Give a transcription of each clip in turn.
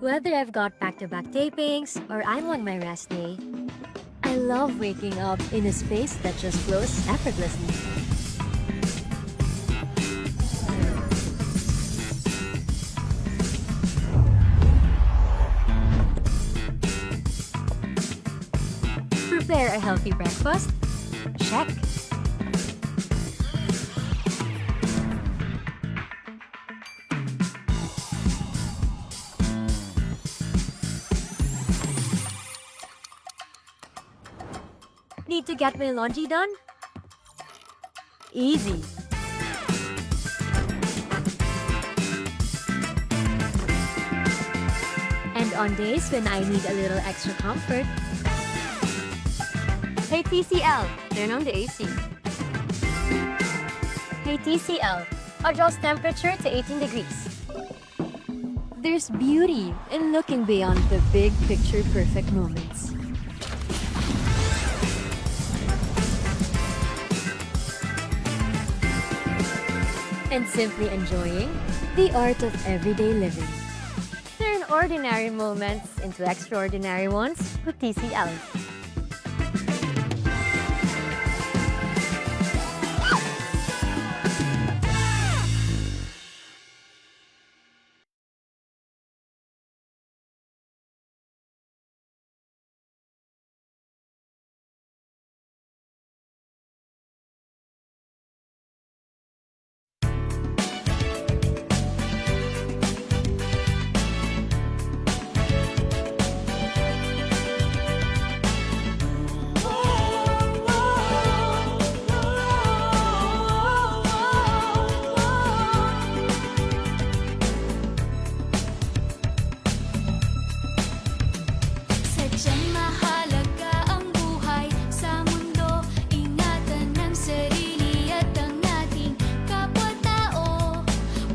Whether I've got back-to-back tapings or I'm on my rest day, I love waking up in a space that just flows effortlessly. Prepare a healthy breakfast? Check. Need to get my laundry done? Easy. And on days when I need a little extra comfort, Hey TCL, turn on the AC. Hey TCL, adjust temperature to 18 degrees. there's beauty in looking beyond the big picture perfect moments. And simply enjoying the art of everyday living. Turn ordinary moments into extraordinary ones with TCL. Sadyang mahalaga ang buhay sa mundo. Ingatan ang sarili at ang ating kapwa-tao.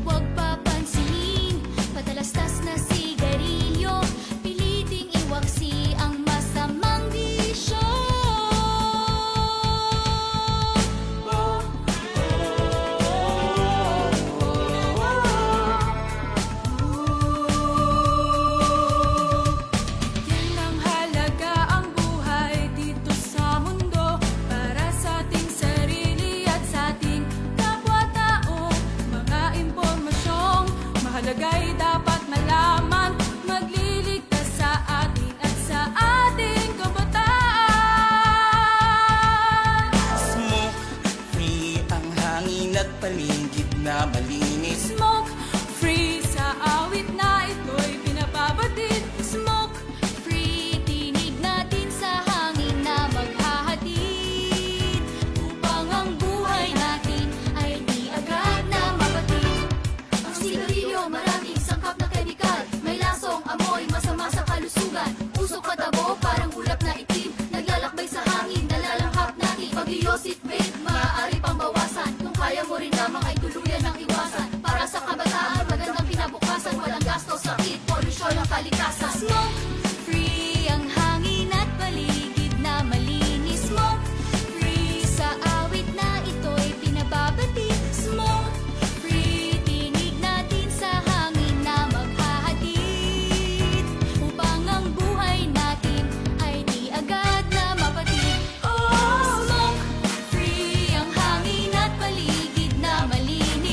Huwag papansinin, patalastas na sigarilyo. Piliting iwaksi ang masamang bisyo. Yan ang halaga ang buhay dito sa mundo. Para sa ating sarili at sa ating kapwa-tao. Mga impormasyong mahalaga'y dapat malaman. Magliligtas sa atin at sa ating kabataan. Smoke free ang hangin at paligid na malinis. Smoke free sa awit na ito'y pinapabatid. Smoke free, tinig natin sa hangin na maghahatid. Upang ang buhay natin ay di agad na mabatid. Ang sigarilyo maraming sangkap na kemikal. May lasong amoy masama sa kalusugan. Usok patabo parang ulap na itim. Naglalakbay sa hangin, nalalanghap natin. Pag-iosip vape, maaari pang bawasan. Kung kaya mo rin lamang ay tuluyan ng iwasan. Para sa kabataan, magandang kinabukasan. Walang gasto, sakit, polusyon ang kalikasan. Smoke free ang hangin at paligid na malinis. Smoke free sa awit na ito'y pinababatid. Smoke free, tinig natin sa hangin na maghahatid. Upang ang buhay natin ay di agad na mapatid. Oh, smoke free ang hangin at paligid na malinis.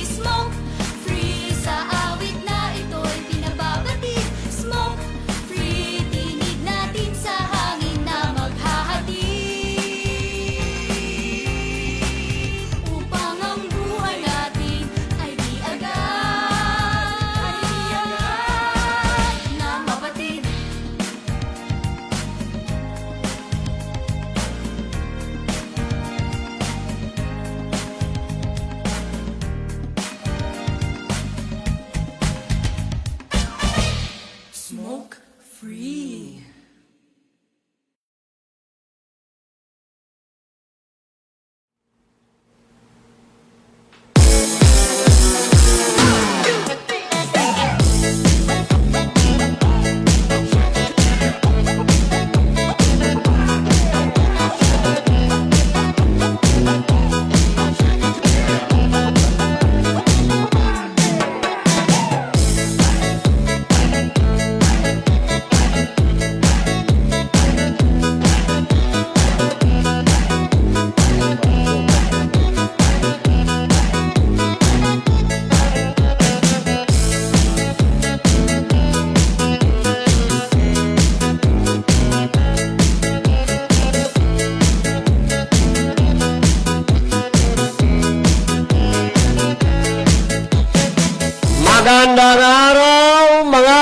Magandang araw mga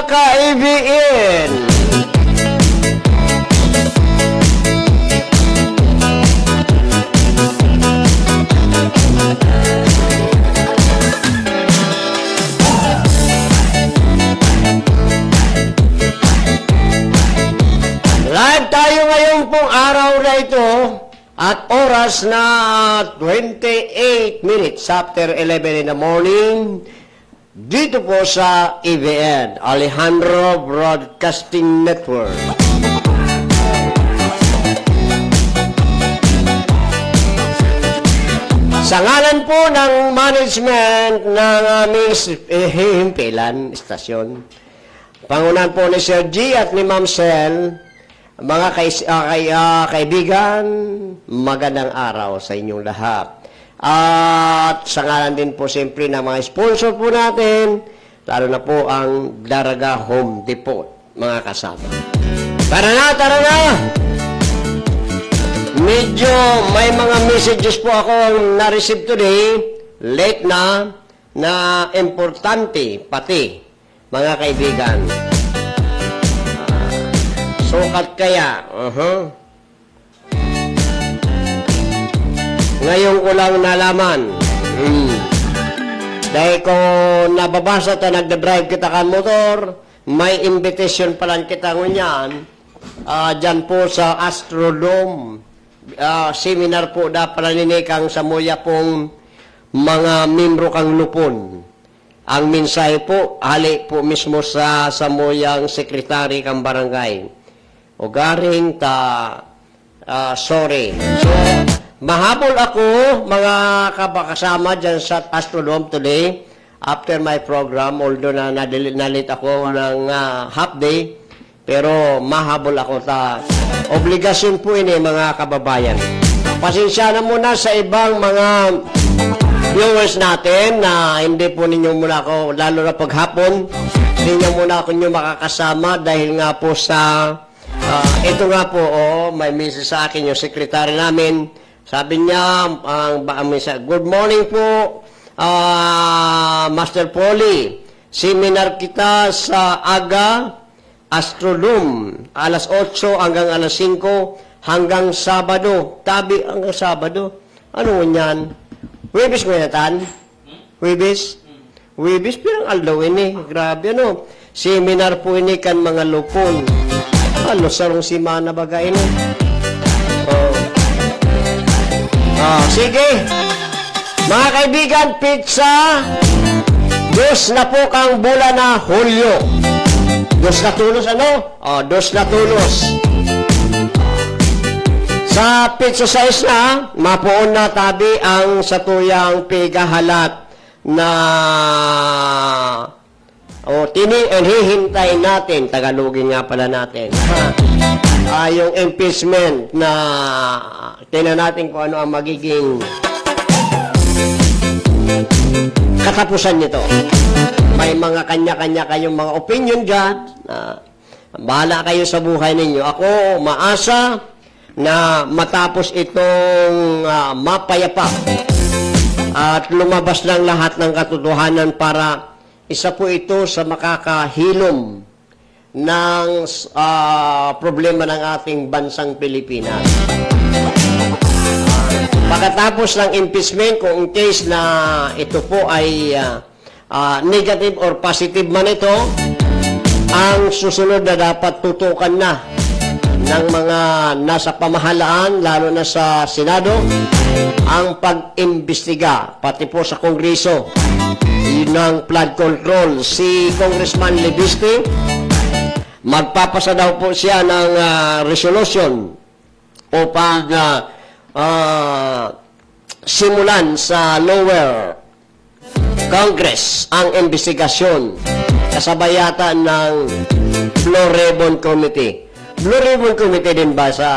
kaibigan! Live tayo ngayon pong araw na ito at oras na 28 minutes after 11 in the morning dito po sa ABN, Alejandro Broadcasting Network. Sa ngalan po ng management ng aming himpilan, istasyon, pangunahan po ni Sir G at ni Ma'am Sel, mga kaibigan, magandang araw sa inyong lahat. At sa ngalan din po siyempre ng mga sponsor po natin, lalo na po ang Daraga Home Depot, mga kasama. Tara na! Medyo may mga messages po akong na-receive today, late na importante pati, mga kaibigan. Sukat kaya. Ngayon ko lang nalaman. Dahil kung nababasa ta, nagda-drive kita ka motor, may invitation pa lang kita ngunyan. Dyan po sa Astrodome. Seminar po da pala ninikang sa muya pong mga membro kang lupon. Ang mensahe po, hali po mismo sa samuyang sekretary kang barangay. O garing sorry. So, mahabol ako, mga kabakasama dyan sa Astrodome today, after my program, although nalit ako ng half day, pero mahabol ako obligasyon po ini, mga kababayan. Pasensya na muna sa ibang mga viewers natin na hindi po ninyo muna ako, lalo na paghapon, hindi nyo muna ako nyo makakasama dahil nga po sa ito nga po, may message sa akin yung sekretary namin. Sabi niya, good morning po, Master Polly. Seminar kita sa Astrodome, alas 8 hanggang alas 5 hanggang Sabado. Tabi hanggang Sabado. Ano yan? Huwebes mo yatan? Huwebes? Huwebes, pirang aldaw ini. Grabe, ano? Seminar po ini kan mga lupon. Sarong simana bagay no? Sige. Mga kaibigan, pizza. Dos na po kang bulan na Hulyo. Dos na tulos, ano? Dos na tulos. Sa pizza size na, mapuon na tabi ang satuyang pigahalat na hihintay natin, Tagalogin nga pala natin, yung impeachment na tingnan natin kung ano ang magiging katapusan nito. May mga kanya-kanya kayong mga opinion dyan. Bahala kayo sa buhay ninyo. Ako, maasa na matapos itong mapayapa at lumabas ng lahat ng katotohanan para isa po ito sa makakahilom ng problema ng ating bansang Pilipinas. Pagkatapos ng impeachment, kung in case na ito po ay negative or positive man ito, ang susunod na dapat tutukan na ng mga nasa pamahalaan, lalo na sa Senado, ang pag-imbestiga, pati po sa Kongreso, ng flood control. Si Congressman Levisti, magpapasa daw po siya ng resolution upang simulan sa lower Congress ang investigasyon kasabay yata ng Blue Ribbon Committee. Blue Ribbon Committee din ba sa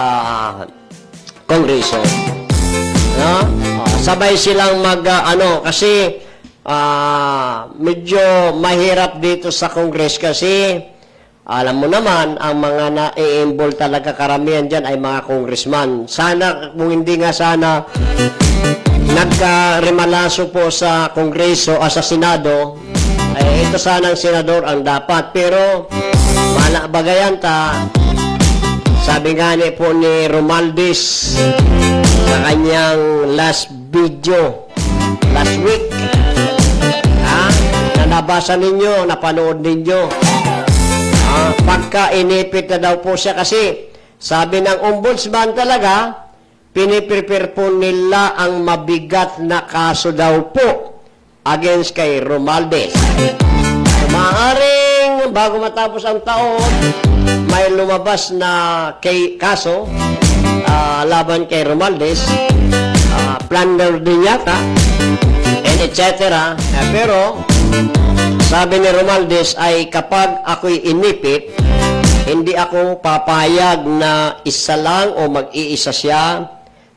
Kongreso? No? Sabay silang kasi medyo mahirap dito sa Congress kasi alam mo naman, ang mga na-i-involve talaga karamihan dyan ay mga congressman. Sana, kung hindi nga sana, nagka-remalaso po sa Kongreso o sa Senado, ay ito sanang senador ang dapat. Pero, bagayan ta, sabi nga ni po ni Romualdez sa kanyang last video, last week, na nabasa ninyo, napanood ninyo, pagka inipit na daw po siya kasi sabi ng ombudsman talaga, piniprepare po nila ang mabigat na kaso daw po against kay Romualdez. So, maaaring bago matapos ang taon, may lumabas na kaso laban kay Romualdez, plunder din yata, and etc. Pero, sabi ni Romualdez ay kapag ako'y inipit, hindi ako papayag na isa lang o mag-iisa siya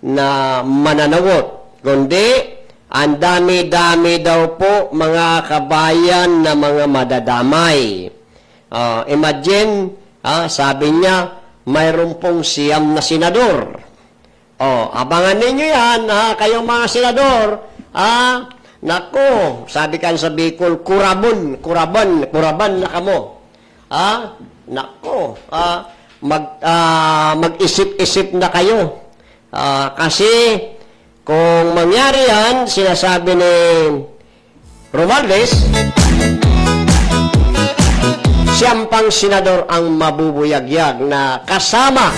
na mananawot. Kundi, ang dami-dami daw po mga kabayan na mga madadamay. Imagine, sabi niya, mayroon pong 9 na senador. Abangan ninyo yan, kayong mga senador. Nako, sabi kan sa Bicol, kuraban na kamo. Nako, mag-isip-isip na kayo. Kasi, kung mangyari yan, sinasabi ni Romualdez, siyang pang senador ang mabubuyagyag na kasama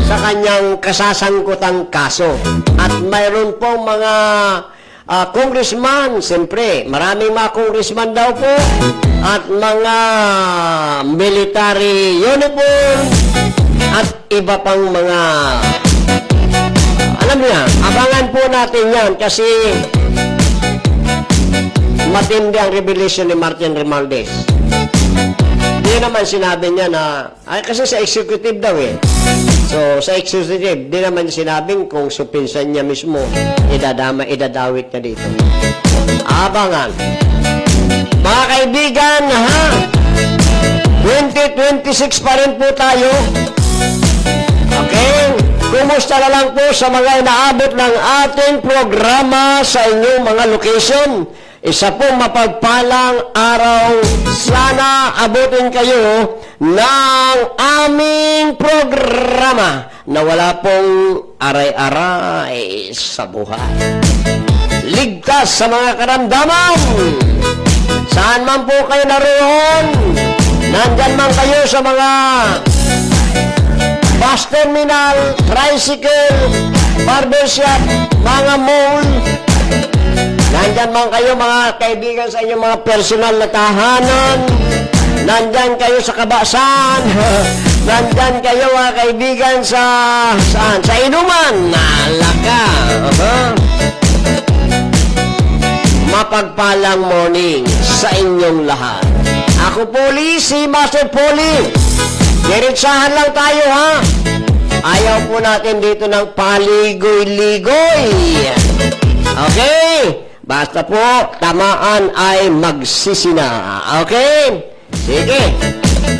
sa kanyang kasasangkutang kaso. At mayroon pong mga congressman, siyempre, maraming mga congressman daw po, at mga military uniform, at iba pang mga, alam niya, abangan po natin yan kasi matindi ang revelation ni Martin Romualdez. Hindi naman sinabi niya na, kasi sa executive daw eh. So, sa executive, di naman sinabing kung supinsan niya mismo, idadawit na dito. Abangan. Mga kaibigan, 2026 pa rin po tayo. Okay? Kumusta na lang po sa mga inaabot ng ating programa sa inyong mga location. Isa pong mapagpalang araw. Sana abutin kayo ng aming programa na wala pong aray-aray sa buhay. Ligtas sa mga karamdaman. Saan man po kayo naroon, nandyan man kayo sa mga bus terminal, tricycle, barbershop, mga mall. Nandyan man kayo mga kaibigan sa inyong mga personal na tahanan. Nandyan kayo sa kabasan. Nandyan kayo mga kaibigan sa saan? Sa inuman. Nalaka. Mapagpalang morning sa inyong lahat. Ako Poli, si Master Poli. Diretsahan lang tayo ha. Ayaw po natin dito ng paligoy-ligoy. Okay? Basta po, tamaan ay magsisina. Okay? Sige.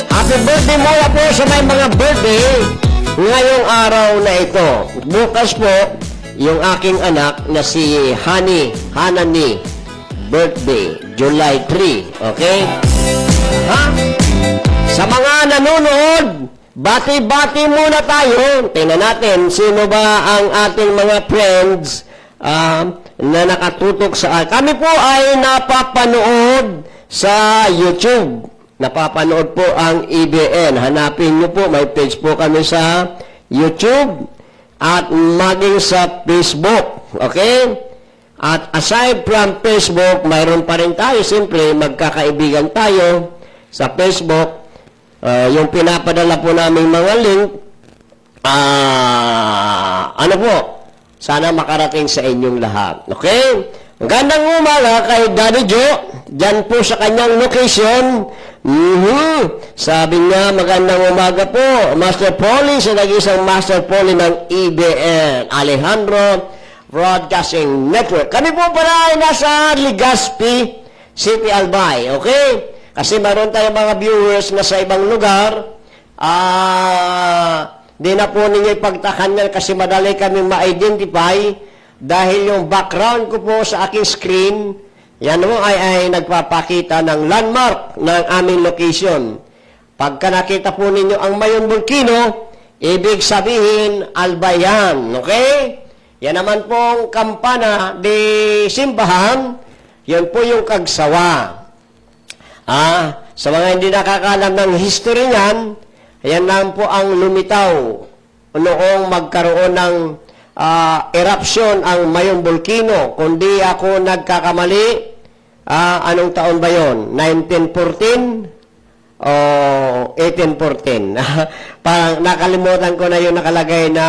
Happy birthday mula po sa may mga birthday ngayong araw na ito. Bukas po, yung aking anak na si Hanani, birthday, July 3. Okay? Sa mga nanonood, bati-bati muna tayo. Tingnan natin, sino ba ang ating mga friends na nakatutok sa kami po ay napapanood sa YouTube. Napapanood po ang EBN. Hanapin nyo po, may page po kami sa YouTube at maging sa Facebook. Okay? At aside from Facebook, mayroon pa rin tayo. Siyempre, magkakaibigan tayo sa Facebook. Yung pinapadala po namin mga link, ano po, sana makarating sa inyong lahat. Okay? Magandang umaga kay Daddy Joe. Diyan po sa kanyang location. Sabi niya, magandang umaga po. Master Poli, sa nag-isang Master Poli ng EBN, Alejandro Broadcasting Network. Kami po pala ay nasa Legazpi City, Albay. Okay? Kasi meron tayong mga viewers na sa ibang lugar. Di na po ninyo ipagtakan yan kasi madali kami ma-identify. dahil yung background ko po sa aking screen, yan mo ay nagpapakita ng landmark ng aming location. Pagka nakita po ninyo ang Mayon Volcano, ibig sabihin, Albayan. Okay? Yan naman pong kampana de simbahan, yan po yung Kagsawa. Sa mga hindi nakakalam ng history niyan, yan lang po ang lumitaw noong magkaroon ng eruption ang Mayon Volcano. Kundi ako nagkakamali, anong taon ba yon? 1914? O 1814. Parang nakalimutan ko na yung nakalagay na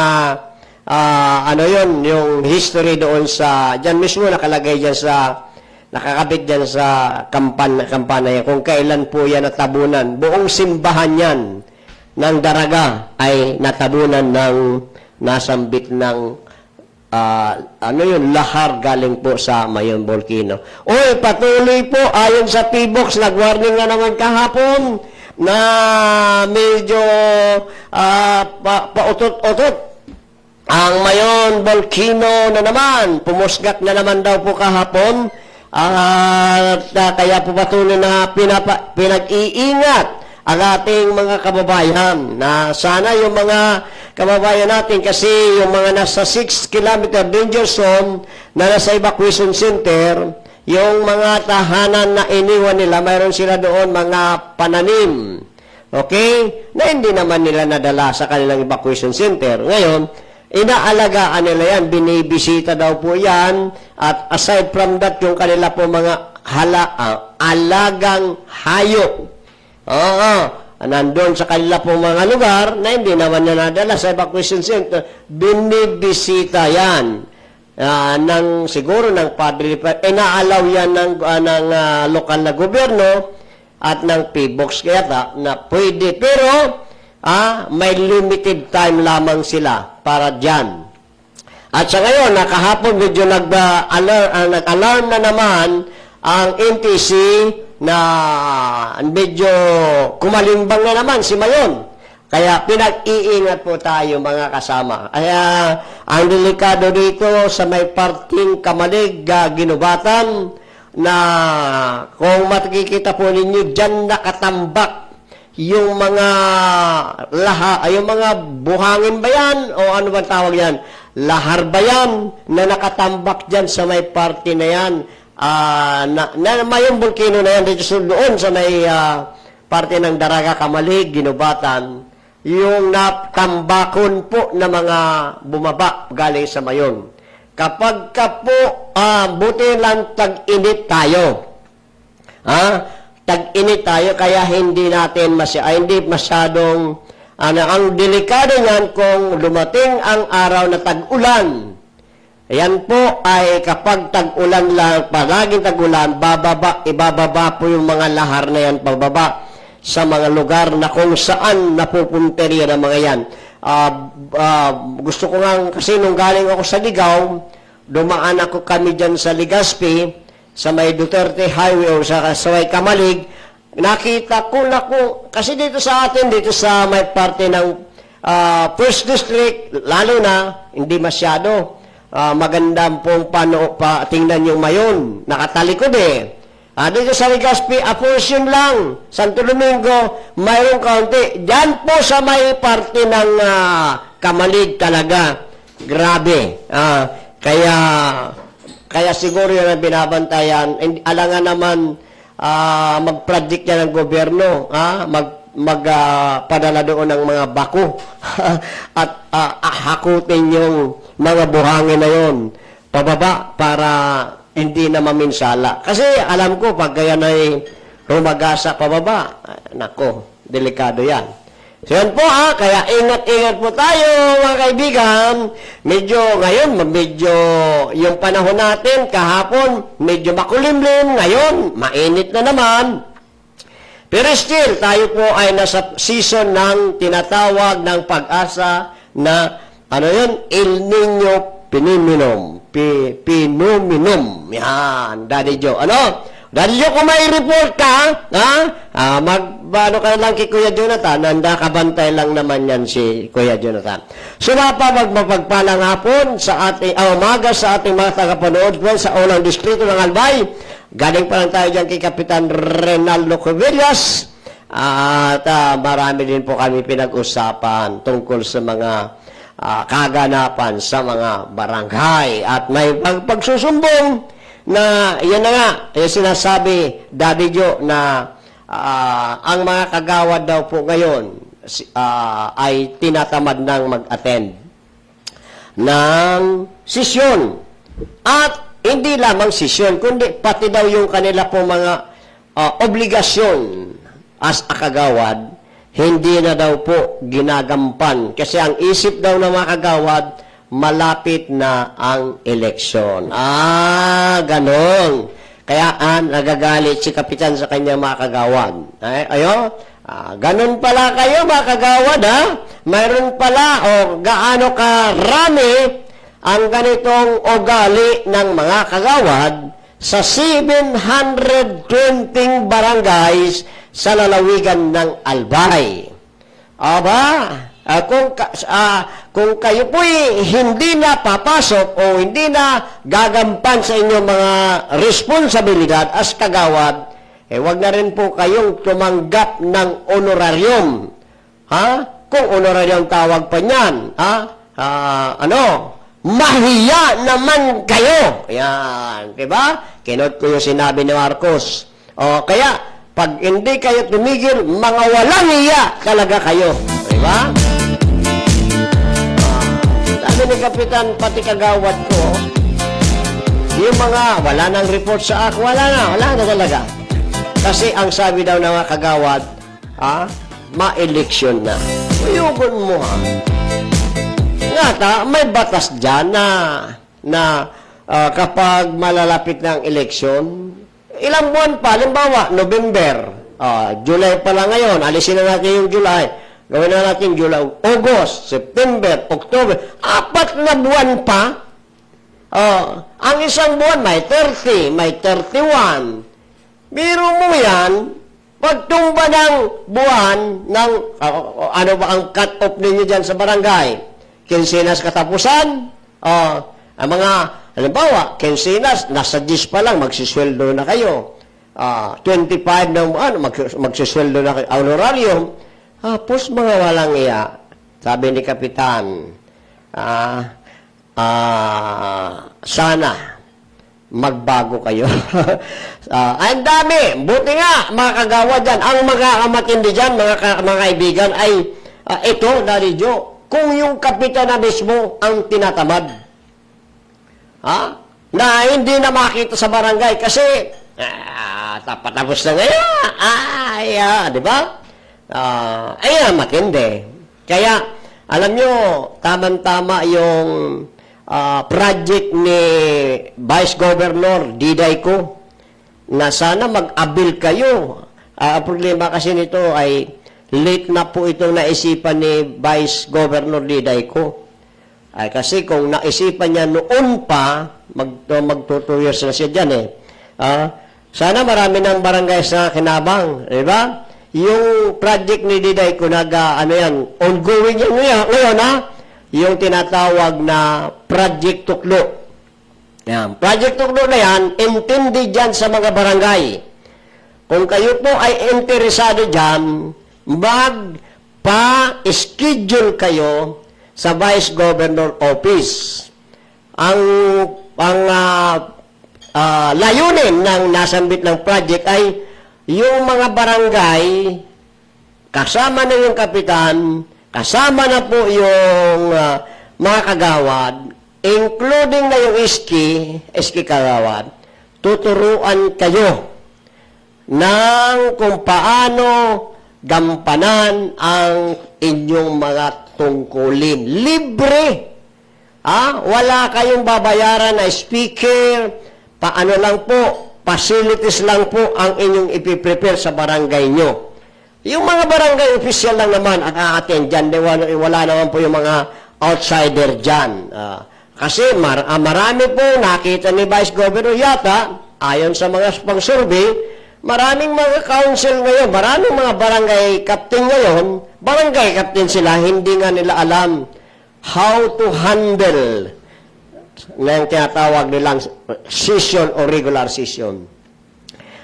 ano yun, yung history doon sa, dyan mismo nakalagay dyan sa, nakakabit dyan sa kampana yan, kung kailan po yan natabunan. Buong simbahan yan ng Daraga ay natabunan ng nasambit ng ano yun, lahar galing po sa Mayon Volcano. Oy, patuloy po, ayon sa P-Box, nag-warning nga naman kahapon na medyo pautot-utot ang Mayon Volcano na naman. Pumusgat na naman daw po kahapon. Kaya po patuloy na pinag-iingat ang ating mga kababayan na sana yung mga kababayan natin kasi yung mga nasa 6 kilometer danger zone na nasa evacuation center, yung mga tahanan na iniwan nila, mayroon sila doon mga pananim. Okay? Na hindi naman nila nadala sa kanilang evacuation center. Ngayon, inaalagaan nila yan, binibisita daw po yan, at aside from that, yung kanila po mga alagang hayop. Nandun sa kanila pong mga lugar na hindi naman na nadala sa evacuation center, binibisita yan siguro ng padre, inaalaw yan ng lokal na gobyerno at ng P-Box kaya na pwede, pero may limited time lamang sila para dyan. At sa ngayon, nakahapon medyo nag-alarm na naman ang NTC na medyo kumalimbang na naman si Mayon. Kaya pinag-iingat po tayo mga kasama. Kaya ang delikado dito sa may parting Kamalig, Ginubatan, na kung makikita po ninyo, dyan nakatambak yung mga yung mga buhangin ba yan? O ano ba tawag yan? Lahar ba yan? Na nakatambak dyan sa may party na yan. Mayon Volcano na yan dito doon sa may parte ng Daraga, Kamalig, Ginubatan, yung natambakon po na mga bumaba galing sa Mayon. Kapag po buti lang tag-init tayo. Tag-init tayo kaya hindi natin hindi masyadong ang delikado niyan kung lumating ang araw na tag-ulan. Yan po ay kapag tag-ulan lang, palaging tag-ulan, ibababa po yung mga lahar na yan pababa sa mga lugar na kung saan napupunta rin ang mga yan. Gusto ko nga, kasi nung galing ako sa Ligaw, dumaan ako kami dyan sa Legazpi, sa may Duterte Highway o sa may Kamalig, nakita ko kasi dito sa atin, dito sa may parte ng First District, lalo na, hindi masyado. Magandang pong tingnan yung Mayon. Nakatalikod eh. Dito sa Legazpi, a portion lang. Santo Domingo, mayroong kaunti. Diyan po sa may parte ng Kamalig talaga. Grabe. Kaya siguro yan ang binabantayan. Alangan naman mag-project yan ng gobyerno. Magpadala doon ng mga bako at hakutin yung mga buhangin na yon pababa para hindi na maminsala. Kasi alam ko, pag kaya na'y rumagasa pababa, nako, delikado yan. So yan po kaya ingat-ingat po tayo mga kaibigan. Ngayon, yung panahon natin, kahapon, medyo makulimlim, ngayon, mainit na naman. Pero still, tayo po ay nasa season ng tinatawag ng pag-asa na El Niño Phenomenon. Phenomenon. Yan, Daddy Joe. Dahil kung may report ka, ano ka lang kay Kuya Jonathan, handa kabantay lang naman yan si Kuya Jonathan. So mapagpalang hapon sa ating, umaga sa ating mga tagapanood sa unang distrito ng Albay. Galing pa lang tayo dyan kay Kapitan Renaldo Cubillas. At marami din po kami pinag-usapan tungkol sa mga kaganapan sa mga barangay. At may pagsusumbong na, yan na nga, yung sinasabi, Daddy Joe, na ang mga kagawad daw po ngayon ay tinatamad ng mag-attend ng sesyon. At hindi lamang sesyon, kundi pati daw yung kanila po mga obligasyon as a kagawad, hindi na daw po ginagampan. Kasi ang isip daw ng mga kagawad, malapit na ang eleksyon. Ganon. Kaya nagagalit si Kapitan sa kanyang mga kagawad. Ganon pala kayo mga kagawad, ha? Mayroon pala, gaano karami ang ganitong ugali ng mga kagawad sa 720 barangays sa lalawigan ng Albay. Kung kayo po'y hindi na papasok o hindi na gagampan sa inyong mga responsibilidad as kagawad, wag na rin po kayong tumanggap ng honorarium. Kung honorarium tawag pa niyan, mahiya naman kayo. Yan, diba? Kinot ko yung sinabi ni Marcos. Kaya, pag hindi kayo tumigil, mga walang iya talaga kayo. Diba? Sabi ni Kapitan, pati kagawad ko, yung mga wala nang report sa ako, wala na talaga. Kasi ang sabi daw ng mga kagawad, ma-eleksyon na. Uyugon mo, may batas dyan na kapag malalapit ng eleksyon, ilang buwan pa, halimbawa, November, July pa lang ngayon, alisin na natin yung July, gawin na natin July, August, September, October, 4 na buwan pa. Ang isang buwan may 30, may 31. Biro mo yan, pagtumba ng buwan ng, ano ba ang cut-off ninyo dyan sa barangay? Kinsinas katapusan, ang mga, halimbawa, kinsinas, nasa 10 pa lang, magsisweldo na kayo. 25 na magsisweldo na kayo. Honorarium, tapos mga walang iya. Sabi ni Kapitan, sana magbago kayo. Ang dami. Buti nga, mga kagawa dyan. Ang mga matindi dyan, mga kaibigan, ay ito, Daddy Joe, kung yung kapitan na mismo ang tinatamad, na hindi na makita sa barangay kasi tapos na ngayon. Di ba? Matindi. Kaya, alam nyo, tamang-tama yung project ni Vice Governor Diday ko na sana mag-abil kayo. Ang problema kasi nito ay late na po itong naisipan ni Vice Governor Diday ko. Kasi kung naisipan niya noon pa, mag-2 years na siya dyan sana marami ng barangay na kinabang. Diba? Yung project ni Diday ko, ongoing yan ngayon, yung tinatawag na Project Tuklo. Yan. Project Tuklo na yan, intindi dyan sa mga barangay. Kung kayo po ay interesado dyan, magpa-schedule kayo sa Vice Governor Office. Ang layunin ng nasambit ng project ay yung mga barangay, kasama na yung kapitan, kasama na po yung mga kagawad, including na yung iski kagawad, tuturuan kayo ng kung paano gampanan ang inyong mga tungkulin. Libre. Wala kayong babayaran na speaker, paano lang po, facilities lang po ang inyong ipiprepare sa barangay nyo. Yung mga barangay official lang naman ang a-attend dyan, wala naman po yung mga outsider dyan. Kasi marami po nakita ni Vice Governor yata, ayon sa mga pang-survey, maraming mga council ngayon, maraming mga barangay captain ngayon, barangay captain sila, hindi nga nila alam how to handle ng tinatawag nilang session o regular session.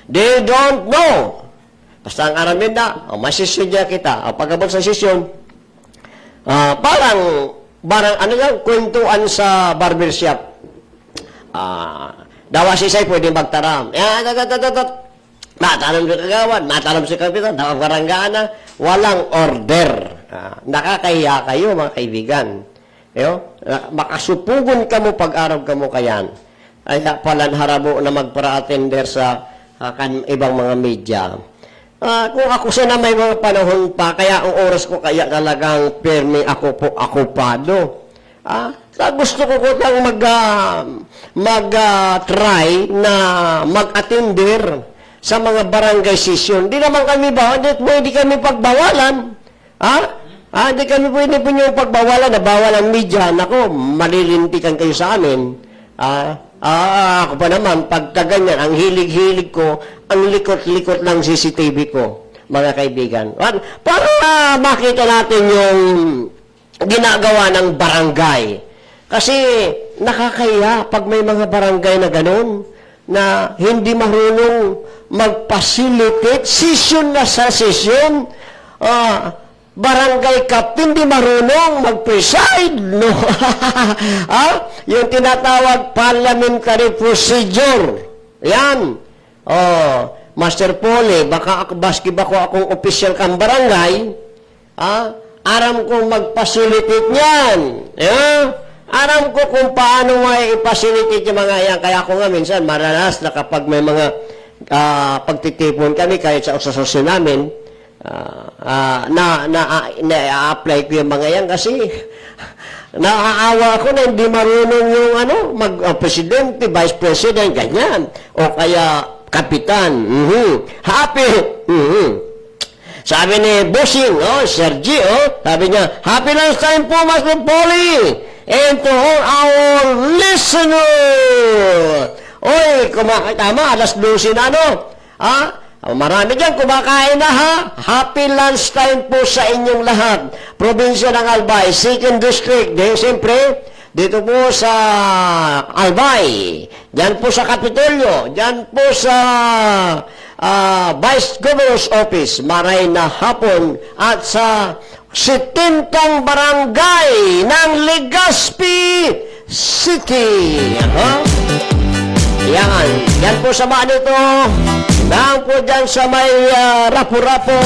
They don't know. Basta ang aramin na, masisyon niya kita. Pagkabot sa session, parang ano yan, kwentuan sa barbershop. Dawa si Say, pwede magtaram. Matanong si kagawan, matanong si kapitan, nakabaranggaan na, walang order. Nakakahiya kayo, mga kaibigan. Makasupugon ka mo pag-araw ka mo kayan. Ay palan harabo na magpara-attender sa ibang mga media. Kung ako sana may mga panahon pa, kaya ang oras ko kaya talagang permi ako po akupado. Gusto ko lang mag-try na mag-attender sa mga barangay session. Di naman kami hindi kami pagbawalan. Di kami pwede po nyo pagbawalan, na bawal ang media. Nako, malilintikan kayo sa amin. Ako pa naman, pagka ganyan, ang hilig-hilig ko, ang likot-likot ng CCTV ko, mga kaibigan. Para makita natin yung ginagawa ng barangay. Kasi nakakahiya pag may mga barangay na ganun, na hindi marunong mag-facilitate, session na sa session, barangay captain di marunong mag-preside, no? Yung tinatawag parliamentary procedure. Yan. Master Pole, baka baski ba ko akong official kang barangay, aram kong mag-facilitate niyan. Aram ko kung paano may i-facilitate yung mga yan. Kaya ako nga minsan maranas na kapag may mga pagtitipon kami, kahit sa asosasyon namin, na-apply ko yung mga yan kasi naaawa ako na hindi marunong yung presidente, vice president, ganyan. O kaya kapitan. Happy. Sabi ni Bossing, Sergi, sabi niya, happy lunch time po, Master Polly, and to all our listeners. Oy, tama, alas 12 na, marami dyan, kumakain na, ha? Happy lunch time po sa inyong lahat. Probinsya ng Albay, 2nd District, siyempre, dito po sa Albay, dyan po sa Kapitolyo, dyan po sa Vice Governor's Office, maray na hapon, at sa 70 barangay ng Legazpi City. Yan po sa Manito, yan po dyan sa may Rapu-Rapu.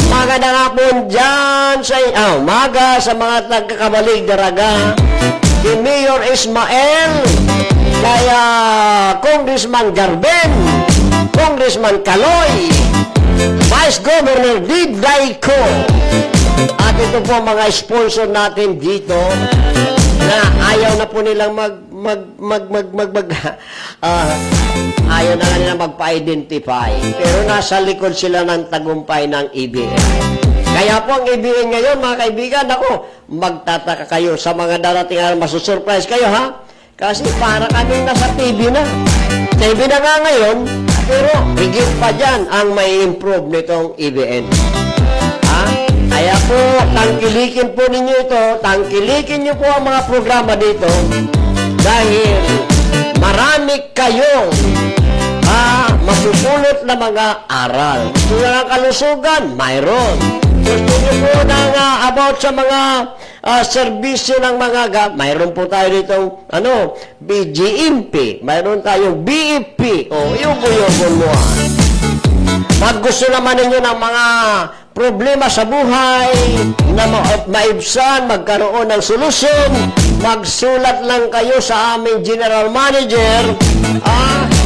Magandang hapon dyan sa umaga sa mga nagkakamalig daraga. Si Mayor Ismael, kaya Congressman Garben, Congressman Kaloy, Vice Governor Didayco, at ito po mga sponsor natin dito na ayaw na po nilang ayaw na nilang magpa-identify. Pero nasa likod sila ng tagumpay ng EBN. Kaya po ang EBN ngayon, mga kaibigan, magtataka kayo sa mga darating na masusurprise kayo, ha? Kasi para kami nasa TV na. TV na nga ngayon, pero higit pa dyan ang may improve nitong EBN. Kaya po, tangkilikin po ninyo ito, tangkilikin nyo po ang mga programa dito dahil marami kayong mapupulot na mga aral. Gusto nyo ng kalusugan? Mayroon. Gusto nyo po about sa mga serbisyo ng mga mayroon po tayo ditong BGMP, mayroon tayong BEP, yung mo. Pag gusto naman ninyo ng mga problema sa buhay na maibsan, magkaroon ng solusyon, magsulat lang kayo sa aming General Manager,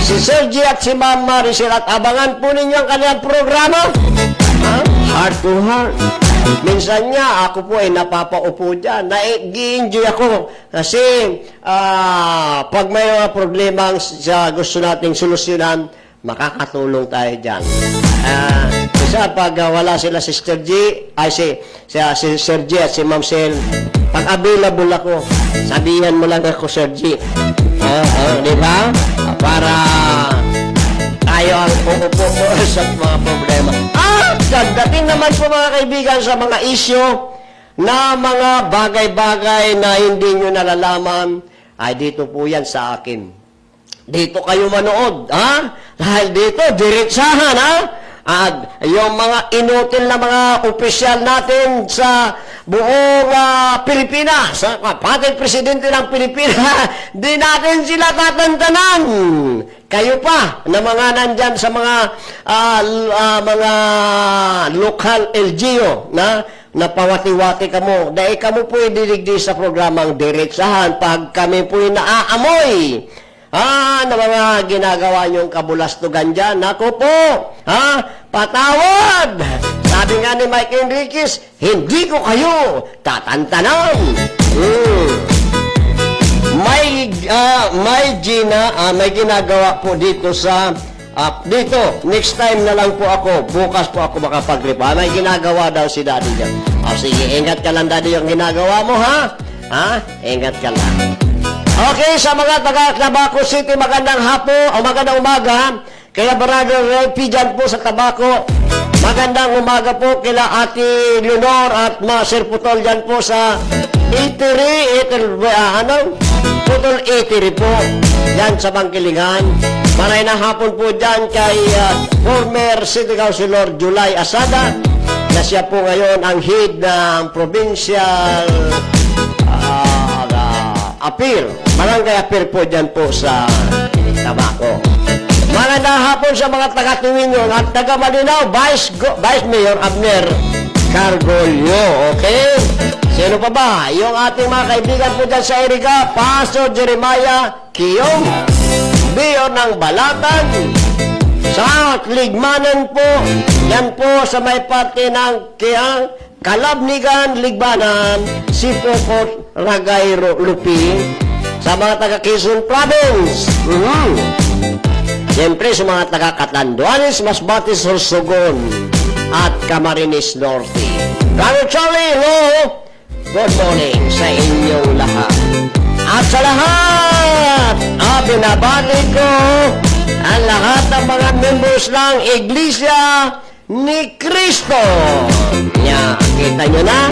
si Sergi at si Ma'am Maricel, at abangan po ninyo ang kanilang programa. Heart to heart. Minsan nga, ako po ay napapaupo dyan. Nag-i-enjoy ako. Kasi, pag may mga problema gusto nating solusyonan, makakatulong tayo dyan. Isa, pag wala sila si Sister G, si Sir G at si Ma'am Sel, pag available ako, sabihan mo lang ako, Sir G. Di ba? para tayo ang uupo sa mga problema. At pagdating naman po mga kaibigan sa mga isyo na mga bagay-bagay na hindi nyo nalalaman, ay dito po yan sa akin. Dito kayo manood, ha? Dahil dito, diretsahan, ha? At yung mga inutil na mga opisyal natin sa buong Pilipinas, pati presidente ng Pilipinas, di natin sila tatantanan. Kayo pa, na mga nandyan sa mga local LGU, na napawati-wati ka mo, dahil kamo po idiligdi sa programang diretsahan pag kami po naaamoy na mga ginagawa niyong kabulastugan dyan. Naku po, patawad! Sabi nga ni Mike Enriquez, hindi ko kayo tatantanan. May ginagawa po dito sa dito, next time na lang po ako, bukas po ako makapag-reply. May ginagawa daw si Daddy dyan. Sige, ingat ka lang Daddy yung ginagawa mo, ha? Ingat ka lang. Okay, sa mga taga Tabaco City, magandang hapon o magandang umaga. Kaya Brother Ray dyan po sa Tabaco. Magandang umaga po kila Ate Leonor at Sir Putol dyan po sa Putol Eatery po. Yan sa Bangkilingan. Maray na hapon po dyan kay former City Councilor July Asada na siya po ngayon ang head ng provincial appeal. Barangay appeal po dyan po sa Tabaco. Magandang hapon sa mga taga-Tuwinyo at taga-Malinaw, Vice Mayor Abner Cargolio. Okay? Sino pa ba? Yung ating mga kaibigan po dyan sa Erica, Pastor Jeremiah Kiyong, Mayor ng Balatan, sa Ligmanan po, yan po sa may parte ng Kalabnigan, Ligbanan, si Pocot Ragayro Lupi, sa mga taga Quezon Province. Siyempre sa mga taga Catanduanes, Masbate, Sorsogon, at Camarines Norte. Brother Charlie, hello! Good morning sa inyong lahat. At sa lahat, binabati ko ang lahat ng mga members ng Iglesia ni Cristo. Kita nyo na?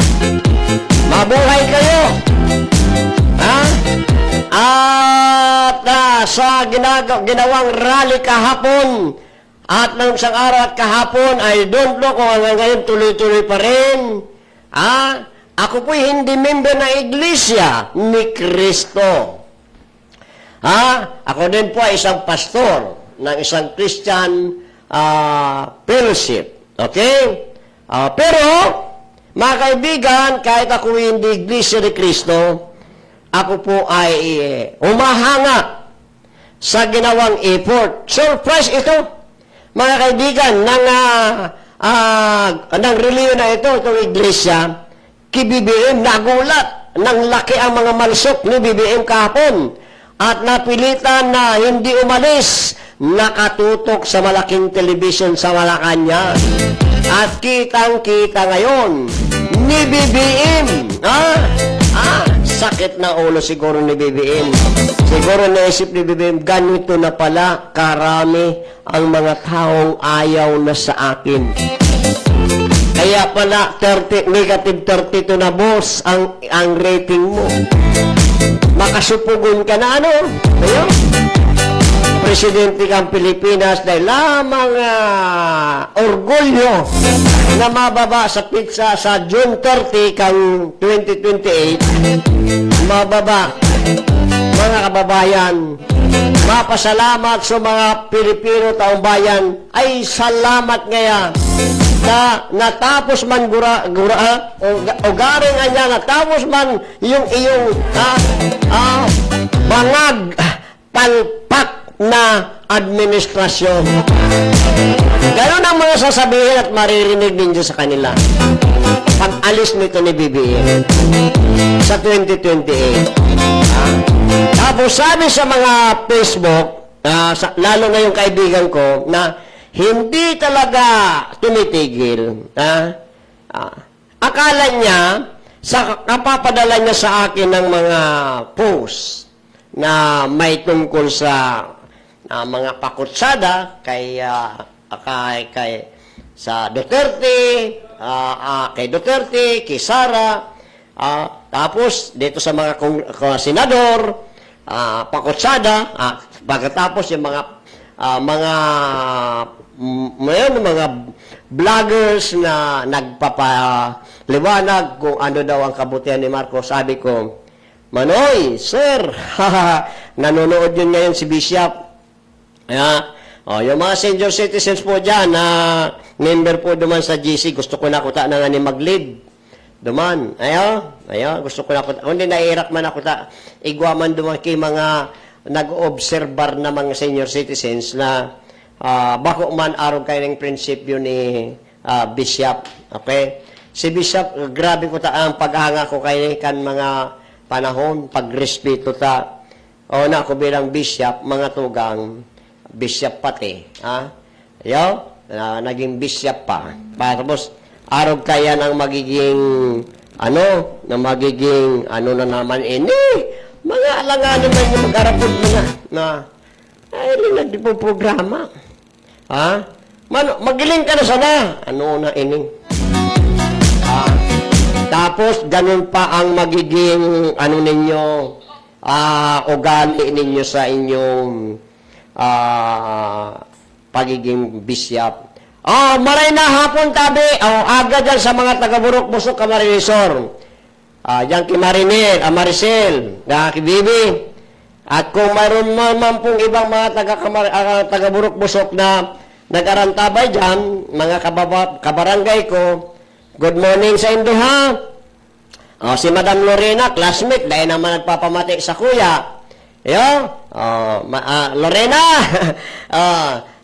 Mabuhay kayo! At sa ginawang rally kahapon at ng isang araw at kahapon, I don't know kung hanggang ngayon tuloy-tuloy pa rin. Ako po'y hindi member ng Iglesia ni Cristo. Ako din po ay isang pastor ng isang Christian fellowship. Okay? Pero, mga kaibigan, kahit ako hindi Iglesia ni Cristo, ako po ay humahanga sa ginawang effort. Surprise ito, mga kaibigan, ng reliyon na ito, itong Iglesia, BBM, nagulat ng laki ang mga malsok ni BBM kahapon at napilitan na hindi umalis, nakatutok sa malaking television sa Malacanang. At kitang-kita ngayon ni BBM, sakit na ulo siguro ni BBM. Siguro naisip ni BBM, ganito na pala karami ang mga taong ayaw na sa akin. Kaya pala, negative 32 na boss ang rating mo. Makasupugon ka na Ayun. Presidente kang Pilipinas dahil lamang orgulyo na mababa sa pizza sa June 30 kang 2028. Mababa. Mga kababayan, mapasalamat sa mga Pilipino taong bayan, ay salamat ngayon na natapos man o garing anya, natapos man yung iyong bangag palpak na administrasyon. Ganon ang mga sasabihin at maririnig ninyo sa kanila pag alis nito ni BBM sa 2028. Tapos sabi sa mga Facebook, lalo na yung kaibigan ko, na hindi talaga tumitigil. Akala niya, kapapadala niya sa akin ng mga post na may tungkol sa mga pakutsada kay sa Duterte, kay Duterte, kay Sara, tapos dito sa mga senador, pakutsada, pagkatapos yung mga vloggers na nagpapaliwanag kung ano daw ang kabutihan ni Marcos. Sabi ko, Manoy, sir, nanonood yun ngayon si Bishop. Yung mga senior citizens po dyan na member po duman sa GC, gusto ko na kuta na nga ni mag-lead. Duman, gusto ko na kuta. Kundi naiirak man ako ta, igwaman duman kay mga nag-observer na mga senior citizens na bako man araw kayo ng prinsipyo ni Bishop. Okay? Si Bishop, grabe ko ta ang paghanga ko kayo kan mga panahon, pagrespeto ta. O na ako bilang Bishop, mga tugang, Bishop pati. Naging Bishop pa. Tapos, araw kaya ng magiging, na naman ini. Mga alanganin na yung mag-arapod na di po programa. Magiling ka na sana. Ano na ining? Tapos, ganun pa ang magiging, ninyo, ugali ninyo sa inyong, pagiging Bishop. Maray na hapon tabi. Aga dyan sa mga taga-Burok Busok Camarinesor. Diyan kay Maricel, kay Bibi. At kung mayroon man pong ibang mga taga-Burok Busok na nag-arantabay dyan, mga kabarangay ko, good morning sa inyo ha. Si Madam Lorena, classmate, dahil naman nagpapamatik sa kuya. Lorena,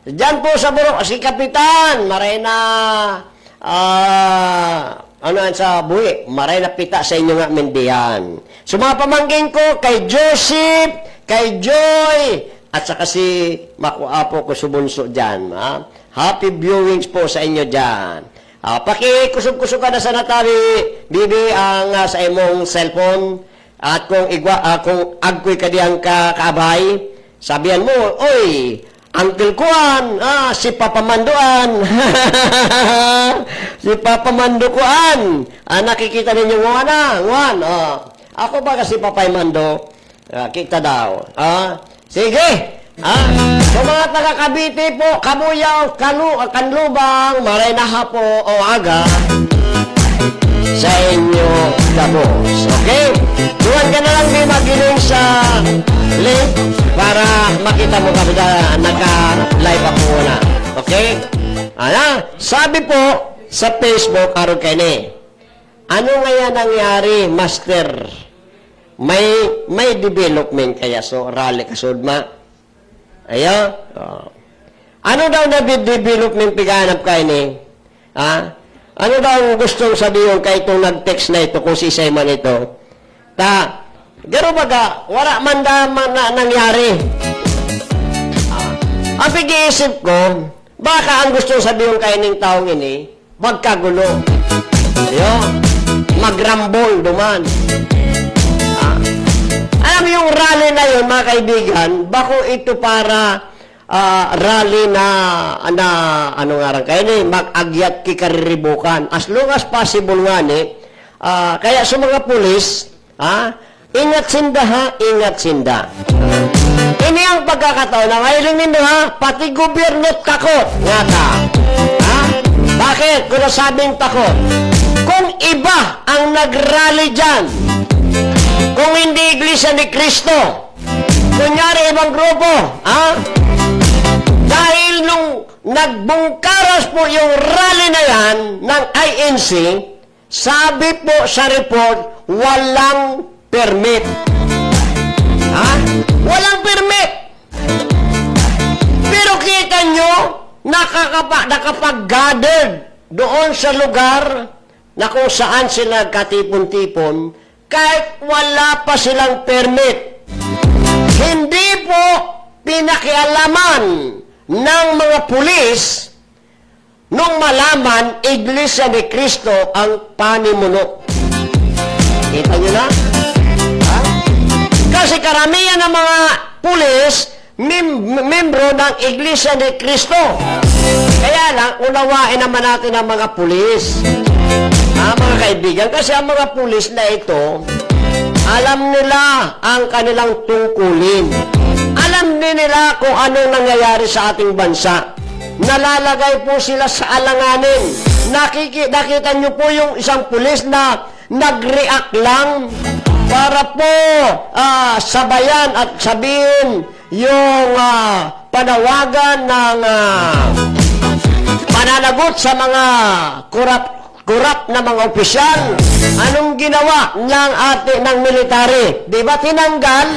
dyan po sa Burok, si Kapitan, maray na, sa buhi, maray na pita sa inyo nga mendihan. So mga pamangkin ko, kay Joseph, kay Joy, at saka si Makuapo ko subunso dyan. Happy viewings po sa inyo dyan. Pakikusog-kusog ka na sa natabi, Bibi, ang sa imong cellphone. At kung agkoy ka diyang kaabay, sabihan mo, oy, Uncle Kuan, si Papa Manduan. Si Papa Mandukuan. Nakikita ninyo Juan. Ako ba kasi Papay Mando? Kita daw. Sige. So mga taga-Cavite po, Kabuyaw, Kanlubang, maray na hapo o aga sa inyo dabos. Okay? Duwan ka na lang din magiling sa link para makita mo kami na naka-live ako muna. Okay? Sabi po sa Facebook, araw kayo ni, ano nga nangyari, Master? May development kaya so rally kasud ma. Ano daw na development piganap kayo ni? Ano daw ang gustong sabihin kay itong nag-text na ito kung si Simon ito? Garo baga, wala man nangyari. Ang pag-iisip ko, baka ang gustong sabihin kayo ng taong ini, magkagulo. Magrambol duman. Alam mo yung rally na yun, mga kaibigan, bako ito para rally na ano nga rin kayo ni, mag-agyat kikariribukan. As long as possible nga ni, kaya sa mga pulis, ingat sinda ha, ingat sinda. Ini ang pagkakataon na ngayon nindo ha, pati gobyerno't takot. Nga ka. Bakit? Kung nasabing takot. Kung iba ang nag-rally dyan, kung hindi Iglesia ni Cristo, kunyari ibang grupo, dahil nung nagbungkaras po yung rally na yan ng INC, sabi po sa report, walang permit. Walang permit. Pero kita nyo, nakapag-gathered doon sa lugar na kung saan sila katipon-tipon, kahit wala pa silang permit. Hindi po pinakialaman ng mga pulis nung malaman Iglesia ni Cristo ang panimuno. Kita nyo na? Kasi karamihan ng mga pulis membro ng Iglesia ni Cristo. Kaya lang, unawain naman natin ang mga pulis. Mga kaibigan, kasi ang mga pulis na ito, alam nila ang kanilang tungkulin. Alam din nila kung anong nangyayari sa ating bansa. Nalalagay po sila sa alanganin. Nakita nyo po yung isang pulis na nag-react lang para po sabayan at sabihin yung panawagan ng pananagot sa mga kurap na mga opisyal. Anong ginawa ng military? Di ba tinanggal?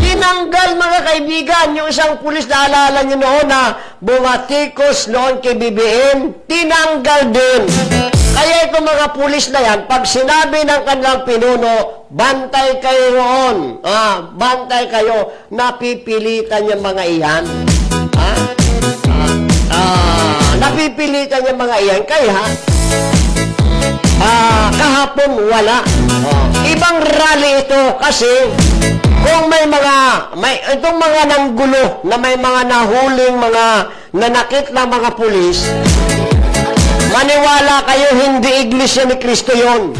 Tinanggal, mga kaibigan, yung isang pulis na alala nyo noon na bumatikos noon kay BBM, tinanggal din. Kaya itong mga pulis na yan, pag sinabi ng kanilang pinuno, bantay kayo roon. Bantay kayo, napipilitan yung mga iyan. Napipilitan yung mga iyan. Kaya, kahapon wala. Ibang rally ito kasi kung itong mga nanggulo na may mga nahuling mga nanakit na mga pulis, maniwala kayo, hindi Iglesia ni Cristo yun.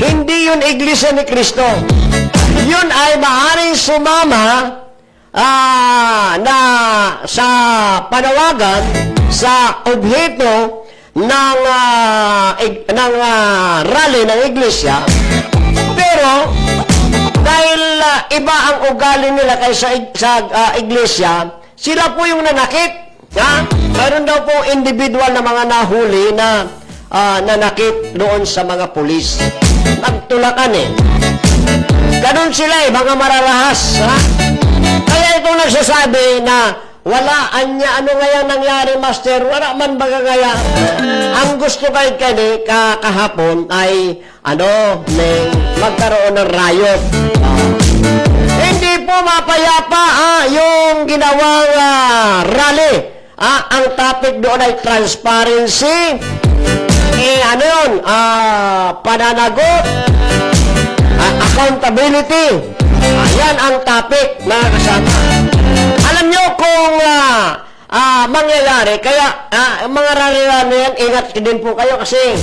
Hindi yun Iglesia ni Cristo. Yun ay maaaring sumama na sa panawagan, sa objeto ng rally ng Iglesia, pero dahil iba ang ugali nila kaysa sa Iglesia, sila po yung nanakit. Mayroon daw po individual na mga nahuli na nanakit doon sa mga pulis. Nagtulakan Ganon sila mga mararahas. Kaya itong nagsasabi na wala, ano nga nangyari, Master? Wala man baga kaya. Ang gusto kayo kahapon ay, magkaroon ng riot. Hindi po mapayapa yung ginawang rally. Ang topic doon ay transparency. Pananagot. Accountability. Ayan ang topic, mga kasama. Alam nyo kung mangyayari, kaya mga rally yan, ingat din po kayo kasi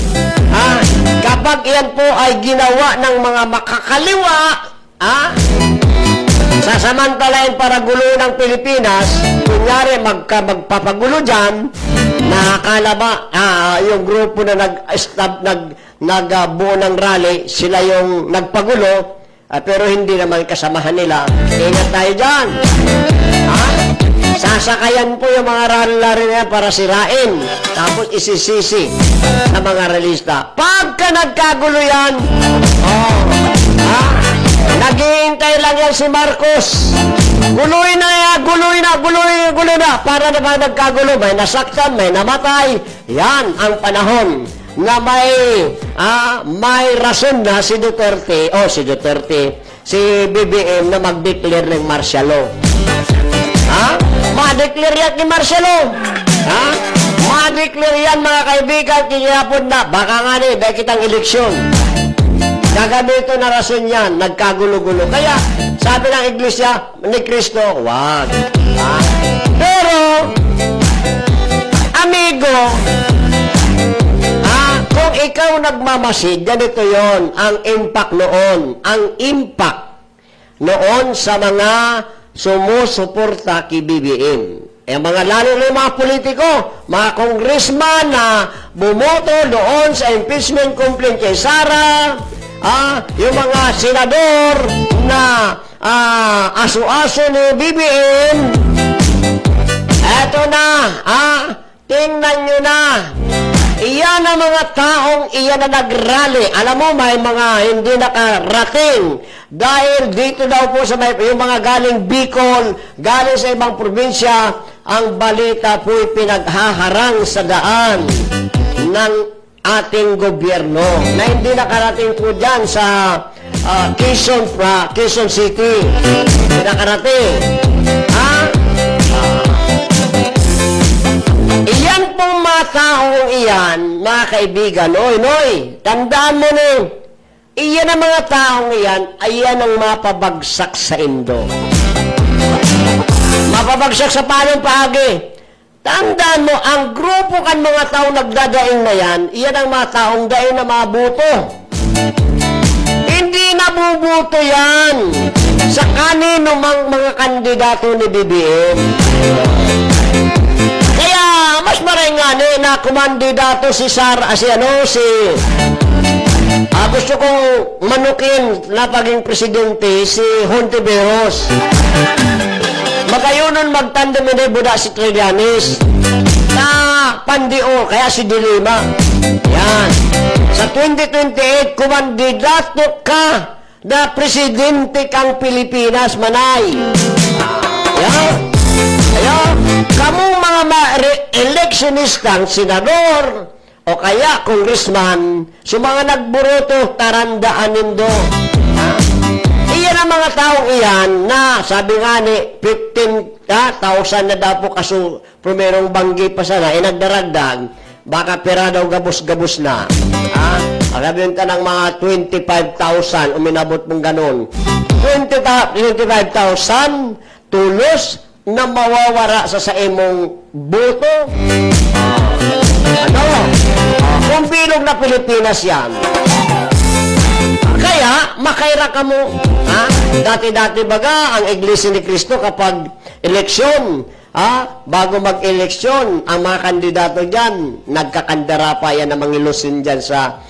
kapag yan po ay ginawa ng mga makakaliwa, sasamantalain para gulo ng Pilipinas, kunyari magpapagulo dyan, nakakala ba yung grupo na nagbuo ng rally, sila yung nagpagulo, pero hindi naman kasamahan nila. Ingat tayo dyan. Sasakayan po yung mga rally na para sirain, tapos isisisi sa mga realista. Pagka nagkagulo yan, naghihintay lang yan si Marcos. Guloy na. Para na ba nagkagulo? May nasaktan, may namatay. Yan ang panahon na may rason na si BBM na mag-declare ng martial law. Ma-declare yan ni martial law. Ma-declare yan, mga kaibigan, kiniyapon na. Baka nga dahil kitang eleksyon. Gagamito na rason yan, nagkagulo-gulo. Kaya, sabi ng Iglesia ni Cristo, wag. Pero, amigo, kung ikaw nagmamasid, ganito yon ang impact noon. Ang impact noon sa mga sumusuporta kay BBM. Lalo na yung mga politiko, mga congressman na bumoto doon sa impeachment complaint kay Sara, yung mga senador na aso-aso ni BBM, eto na, tingnan nyo na. Iyan ang mga taong iyan na nagrally. Alam mo, may mga hindi nakarating. Dahil dito daw po sa yung mga galing Bicol, galing sa ibang probinsya, ang balita po'y pinaghaharang sa daan ng ating gobyerno na hindi nakarating po dyan sa Quezon City. Hindi nakarating. Iyan pong mga taong iyan, mga kaibigan, Noy, tandaan mo Iyan ang mga taong iyan, ayan ang mapabagsak sa Indo. Mapabagsak sa panumpagi. Tandaan mo, ang grupo kan mga taong nagdadaing na yan, iyan ang mga taong daing na mabuto. Hindi nabubuto yan sa kanino mang mga kandidato ni BBM. Kaya, mas maringani na kumandidato si gusto kong manukin na paging presidente si Hontiveros. Magayunon magtandem ni Buda si Trillanes na pandio, kaya si Dilima. Yan. Sa 2028, kumandidato ka na presidente kang Pilipinas, Manay. Yan. Kaya, kamong mga electionistang senador, o kaya, congressman, sa mga nagburoto, tarandaan nindo. Iyan ang mga taong iyan na, sabi nga ni, 15,000 na daw po kaso primerong banggi pa sana, nagdaragdag, baka pera daw gabos-gabos na. Alamin ka ng mga 25,000, uminabot mong ganun. 25,000, tulos na mawawara sa imong boto. Kung bilog na Pilipinas yan. Kaya, makaira ka mo. Dati-dati baga, ang Iglesia ni Cristo kapag eleksyon, bago mag-eleksyon, ang mga kandidato dyan, nagkakandara pa yan na mangilusin dyan sa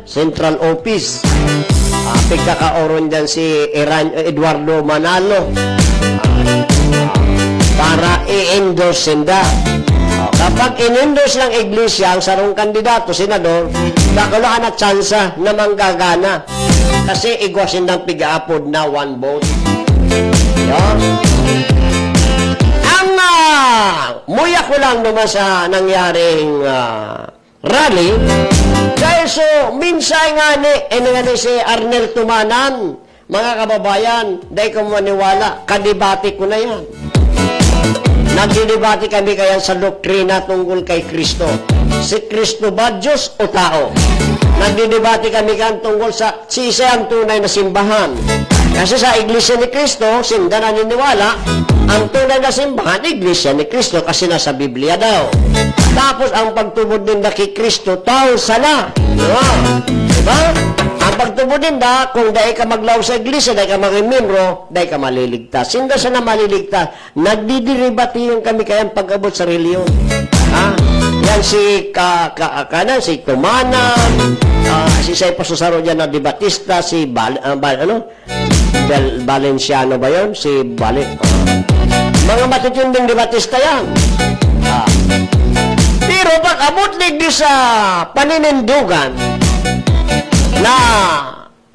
Central Office. Pagkakaoron dyan si Eduardo Manalo. Para i-endorse sila. Kapag in-endorse ng iglesia ang sarong kandidato, senador, nakalaan na tsansa na manggagana. Kasi igwasin ng pigaapod na one vote. Yan. Ang muya ko lang naman sa nangyaring rally, dahil so, minsan nga ni si Arnel Tumanan, mga kababayan, dahil ko maniwala, kadibati ko na yan. Nagdidebate kami kaya sa doktrina tungkol kay Kristo. Si Kristo ba Diyos o tao? Nagdidebate kami kaya tungkol sa siya ang tunay na simbahan. Kasi sa Iglesia ni Kristo, sinda naniniwala, ang tunay na simbahan, Iglesia ni Kristo, kasi nasa Biblia daw. Tapos ang pagtubod din na kay Kristo, tao sala. Diba? Ang pagtubod din na, kung dahil ka maglaw sa Iglesia, dahil ka maging membro, dahil ka maliligtas. Sinda siya na maliligtas. Nagdidiribati yung kami kaya pag-abot sa reliyon. Yan si si Tumanan, si Saipa Susaro dyan na Di Batista, si Valenciano ba yun? Mga matutunding Di Batista yan. Pero pag abot ligdi sa paninindugan na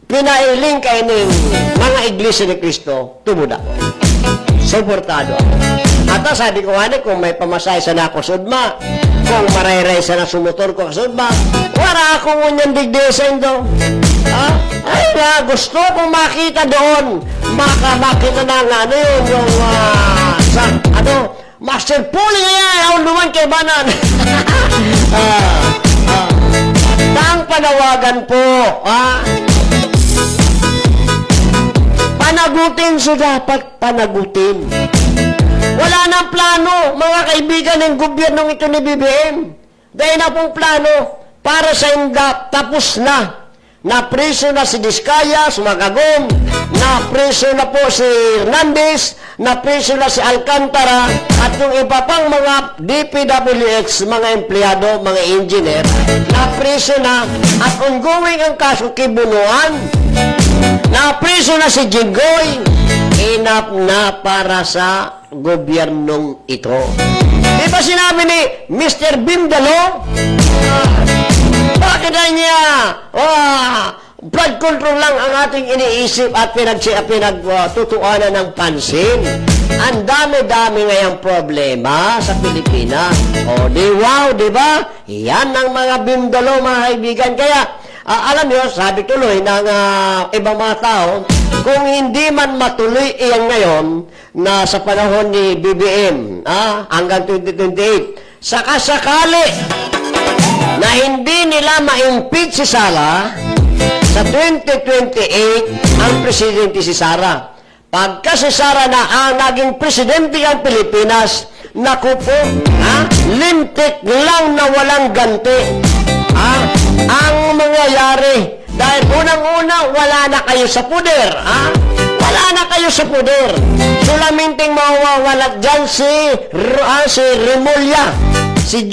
pinailing kayo ng mga Iglesia ni Cristo, tumuda. Suportado ako. At sabi ko nga kung may pamasay sa na ako sudma, kung marayray sa na sumutor ko kasudma, wala akong unyang digdesin do. Ay na, gusto kong makita doon. Makita na nga yung master pooling yan, ako naman kay Banan. Tang panawagan po, panagutin so dapat panagutin. Wala nang plano, mga kaibigan ng gobyernong ito ni BBM. Dahil na pong plano para sa indap, tapos na. Na-preso na si Diskaya, Sumagagong, na-preso na po si Hernandez, na-preso na si Alcantara, at yung iba pang mga DPWX, mga empleyado, mga engineer, na-preso na, at ongoing ang kaso Kibunuan, na-preso na si Jigoy, enough na para sa gobyernong ito. Di ba sinabi ni Mr. Bimdalo? Bakit niya? Blood control lang ang ating iniisip at pinagtutuanan ng pansin. Ang dami-dami ngayong problema sa Pilipinas. Di ba? Yan ang mga Bimdalo, mga kaibigan. Kaya, alam nyo, sabi tuloy ng ibang mga tao, kung hindi man matuloy iyan ngayon na sa panahon ni BBM hanggang 2028, sakasakali na hindi nila ma-impeach si Sara, sa 2028, ang presidente si Sara. Pagka si Sara na ang naging presidente ng Pilipinas, naku po, lintik lang na walang ganti. Ang mangyayari, dahil unang-una, wala na kayo sa puder. Wala na kayo sa puder. Sulaminting mawawala dyan si Remulla. Si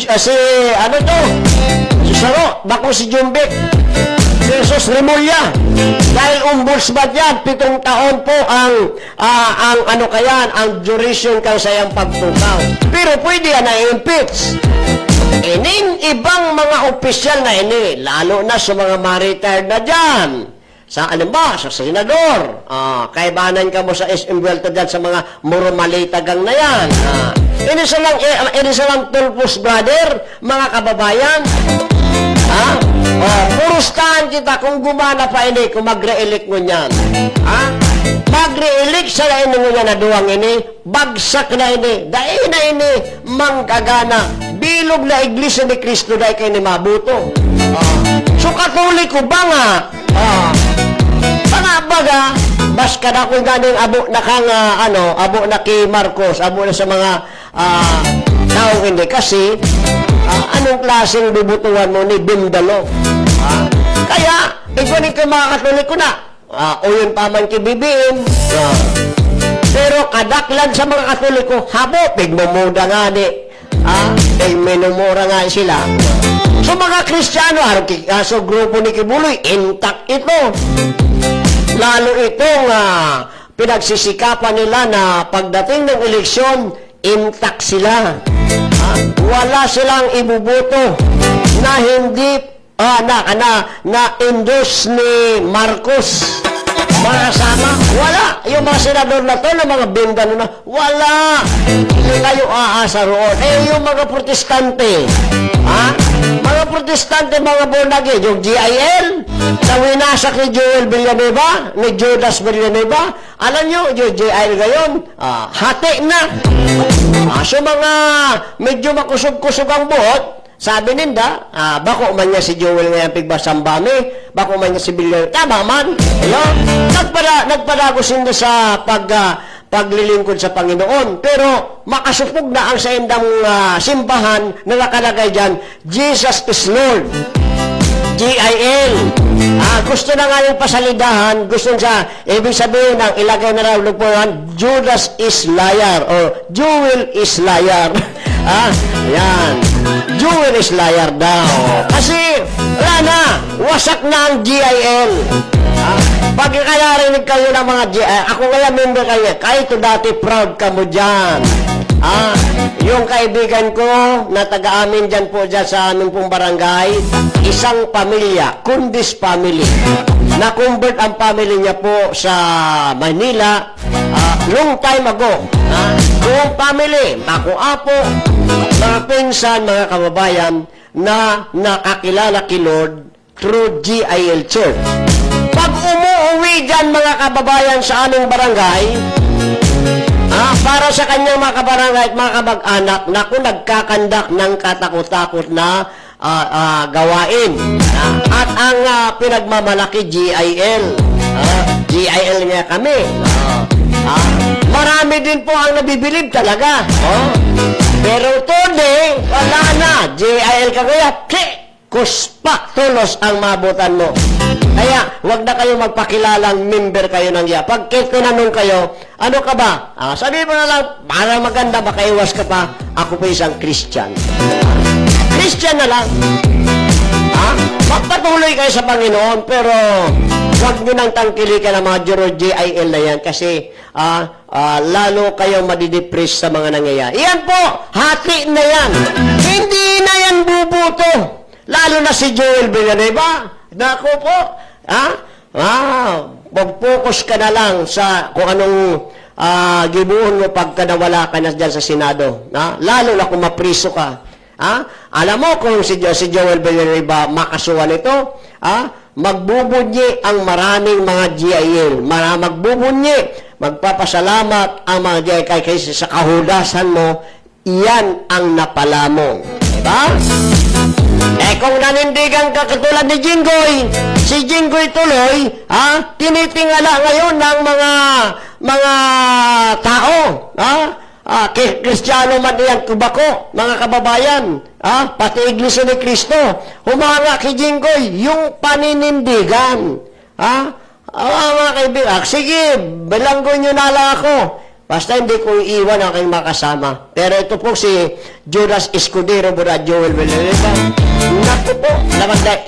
Saro, bako si Jumbek. Jesus Remulla. Dahil ombudsman yan, 7 taon po ang duration kang sayang pagtukaw. Pero pwede yan na impeach. Ining ibang mga opisyal na ini, lalo na sa mga ma-retired na dyan. Sa sa senador. Kaibanan ka mo sa SM Vuelta dyan sa mga murmalitagang na yan. Ini silang tulpos, brother, mga kababayan. Purustahan kita kung gumana pa ini, kung mag-re-elect mo niyan. Mag-re-elect sa na ini mo na duwang ini, bagsak na ini, dahil na ini, manggagana, bilog na iglesia ni Kristo dahil kayo ni mabuto. So katoliko ba nga? Baga, bas ka na kung ganing abo na kang, abo na kay Marcos, abo na sa mga taong hindi. Kasi, anong klaseng bubutuhan mo ni Bindalo? Kaya, iguanin ko mga katoliko na. O yun pa man kibibiin. Pero kadaklan sa mga katoliko, habo, pigmumuda nga di. Minumura nga sila. So mga Kristiyano, so grupo ni Kibuloy, intact ito. Lalo itong pinagsisikapan nila na pagdating ng eleksyon, intact sila. Wala silang ibubuto na hindi na-endorse ni Marcos. Mga kasama, wala. Yung mga senador na to, na mga Bindalo na, wala. Hindi kayo aasa roon. Yung mga protestante, mga protestante, mga bonage, yung GIL, sa winasak ni Joel Villanueva, ni Judas Villanueva, alam nyo, yung GIL ngayon, hati na. So mga medyo makusog-kusog ang buhot, sabi ninda, bako man niya si Joel ngayon pigbasambami, bako man niya si Villanueva, tama man. Ayun, nagpadagos ninda sa paglilingkod sa Panginoon. Pero makasupog na ang sa indang simbahan na nakalagay dyan, Jesus is Lord. GIL. Gusto na nga yung pasalidahan, gusto sa, ibig sabihin ng ilagay na raw lugpuan, Judas is liar, or Joel is liar. Yan. Joel is liar daw. Kasi, wala na, wasak na ang GIL. Pag narinig kayo ng mga GIL, ako kaya member kayo, kahit dati proud ka mo dyan. Yung kaibigan ko na taga-amin dyan po dyan sa aming pong barangay, isang pamilya, Kundis family. Na-convert ang family niya po sa Manila long time ago. Buong family, ako apo, mga pinsan, mga kababayan, na nakakilala kay Lord through GIL Church. Pag umuwi dyan mga kababayan sa aming barangay, para sa kanyang mga kabarangay at mga kabag-anak, naku, nagkakandak ng katakot-takot na gawain. At ang pinagmamalaki, GIL. GIL niya kami. Marami din po ang nabibilib talaga. Pero today, wala na. GIL ka kaya, kuspa, tulos ang mabutan mo. Kaya, wag na kayo magpakilalang member kayo ng GIA. Pag tinanong kayo, ano ka ba? Sabi mo na lang, para maganda, makaiwas ka pa, ako po isang Christian. Christian na lang. Magpatuloy kayo sa Panginoon, pero wag nyo nang tangkilikan ang mga GIL na yan kasi lalo kayong madidepress sa mga nangyayari. Yan po, hati na yan. Hindi na yan bubuto. Lalo na si Joel Villanueva. Naku po, mag-focus ka na lang sa kung anong gibuon mo pagka nawala ka na dyan sa Senado. Lalo na kung mapriso ka. Alam mo kung si Joel Villanueva makasuhan ito, magbubunyi ang maraming mga GIL. Magbubunyi, magpapasalamat ang mga GIL kaysa sa kahudasan mo, iyan ang napala mo. Ha? Eh kung nanindigan ka katulad ni Jinggoy, si Jinggoy tuloy, tinitingala ngayon ng mga tao, Kristiyano man yan, kubako, mga kababayan, pati Iglesia ni Cristo, humanga kay Jinggoy, yung paninindigan, mga kaibigan, sige, bilanggo nyo na lang ako, basta hindi ko iiwan ang aking makasama. Pero ito po si Judas Escudero, Brad Joel Villanueva. Naku po,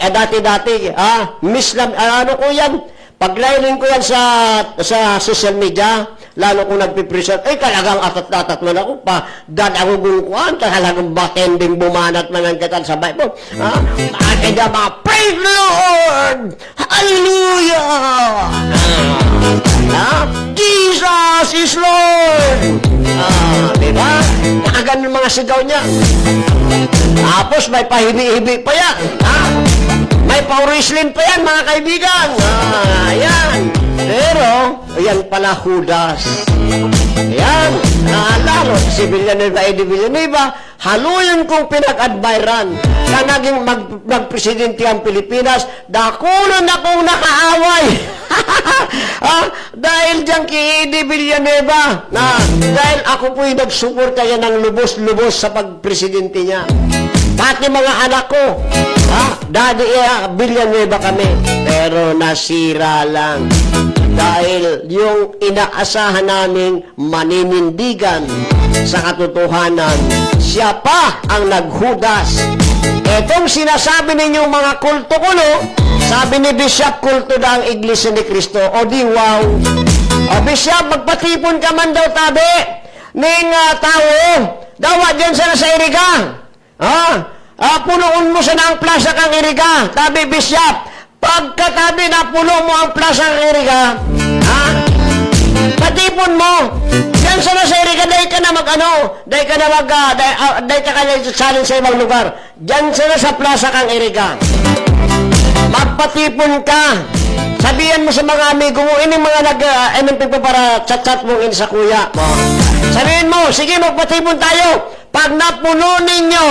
dati-dati, ano ko yan, pag-lining ko yan sa social media, lalo kung nagpipresent, talagang atat-atat man ako pa, ako gulkuhan, talagang batending bumanat man ang katan sa Bible. Kaya mga, praise the Lord! Hallelujah! Jesus is Lord! Diba? Nakaganon mga sigaw niya. Tapos may pahibi-hibi pa yan. May pa-wrestling pa yan, mga kaibigan. Yan. Pero, yan pala Judas. Yan. Lalo, si Villanueva, Eddie Villanueva, haluyin kong pinag-adviran na naging magpresidente ang Pilipinas, dakulan akong nakaaway. Dahil dyan kay Eddie Villanueva, dahil ako po'y nagsuporta yan ng lubos-lubos sa pagpresidente niya. Pati mga anak ko, Daddy Villanueva kami, pero nasira lang. Dahil yung inaasahan naming maninindigan sa katotohanan, siya pa ang naghudas. Etong sinasabi ninyong mga kulto ko, no? Sabi ni Bishop, kulto na ang Iglesia ni Cristo. O di wow. O Bishop, magpatipon ka man daw tabi ng tao. Dawa dyan sana sa iriga. Punuon mo sana ang plaza kang iriga. Tabi Bishop, pagkatabi na puno mo ang plaza kang iriga, patipon mo. Yan sana sa iriga, dahi ka na dahi ka na salin sa ibang lugar. Diyan sana sa plaza kang iriga. Magpatipon ka. Sabihan mo sa mga amigo mo, ini mga nag-MMP para chat-chat mo sa kuya mo. Sabihin mo, sige, magpatipon tayo. Pag napuno ninyo,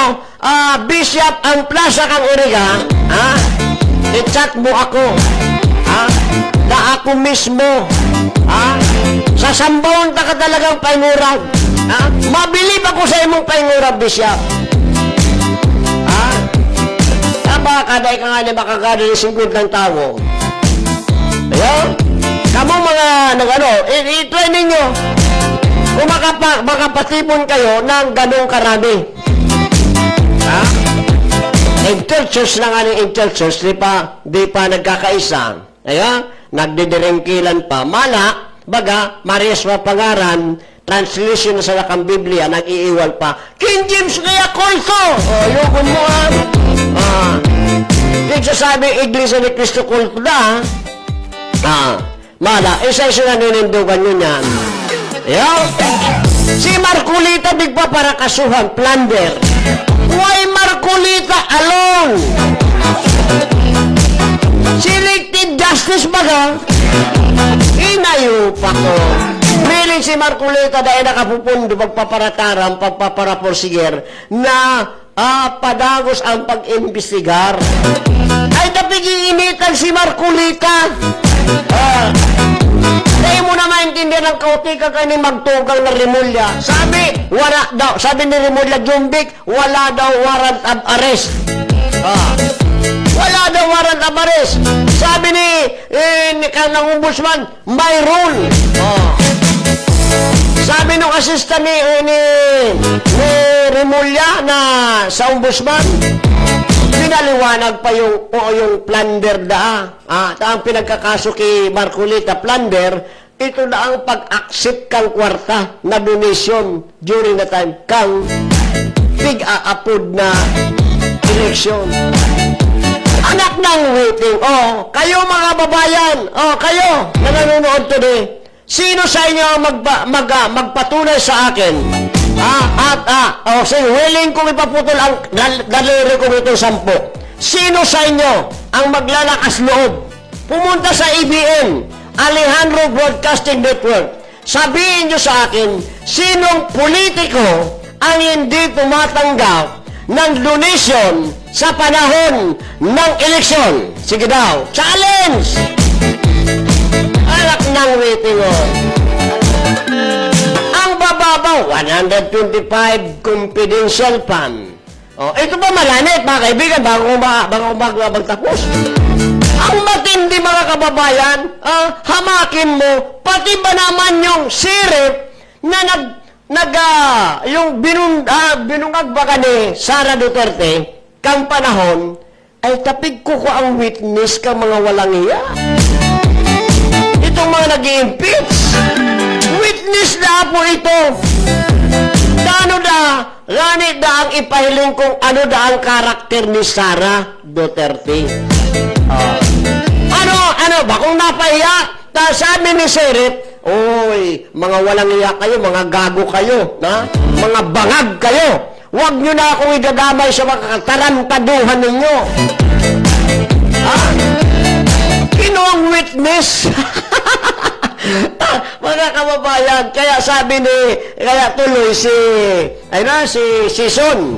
Bishop, ang plaza kang iriga, i-chat mo ako. Na ako mismo. Sasambawan ka talagang paingurag. Mabilib ako sa imong paingurag, Bishop. Baka dahil ka nga na makagano ng 50 ng tao. Ayan? Kamu mga i-try ninyo. Kung makapatipon kayo ng ganong karami. Interchurch lang ang interchurch, di pa nagkakaisa. Ayan? Nagdidirengkilan pa. Mala, baga, Marias Mapangaran, translation sa lakang Biblia, nag-iiwal pa. King James kaya kulto! Yukon mo sabi, Iglesia ni Cristo kulto na, mala, isa-isa na ninindugan nyo niyan. Si Marcolita bigpa para kasuhan, plunder. Why Marcolita alone? Selected justice baga? Inayo pa ko. Miling si Marcolita dahil nakapupundo pagpaparataram, pagpaparaporsiger na padagos ang pag-imbestigar. Ay napigiinitan si Marcolita. Dahil mo na maintindihan ng kautika kayo ni magtugang na Rimulya. Sabi ni Rimulya Jumbik, wala daw warrant of arrest. Wala daw warrant of arrest. Sabi ni ng ombudsman, may rule. Sabi nung assistant ni Rimulya na sa ombudsman, pinaliwanag pa yung plunder ang pinagkakaso kay Marcolita plunder, ito na ang pag-accept kang kwarta na donation during the time kang pig-aapod na eleksyon. Anak ng waiting. Kayo mga babayan, kayo na nanonood today, sino sa inyo magpatunay sa akin? Sige, willing kong ipaputol ang daliri kong itong 10. Sino sa inyo ang maglalakas loob? Pumunta sa ABN, Alejandro Broadcasting Network. Sabihin nyo sa akin, sinong politiko ang hindi tumatanggap ng donation sa panahon ng eleksyon? Sige daw, challenge! Alak ng rating, oh. Ang bababaw, 125 confidential fund. Oh, ito ba malanit, mga kaibigan, bago magtapos? Ang matindi, mga kababayan, hamakin mo, pati ba naman yung sirip na yung binungag baka ni Sara Duterte, kang panahon, ay tapig ko ang witness ka mga walang iya. Itong mga nag-i-impeach, witness na po ito. Ano Ganit da ang ipahiling kung ano da ang karakter ni Sara Duterte. Ba kung napahiya? Sabi ni Serep, oy, mga walang iya kayo, mga gago kayo, na? Mga bangag kayo. Huwag nyo na akong idadamay sa mga katarantaduhan ninyo. Kinuang witness. Mga kababayan, kaya tuloy si Sison,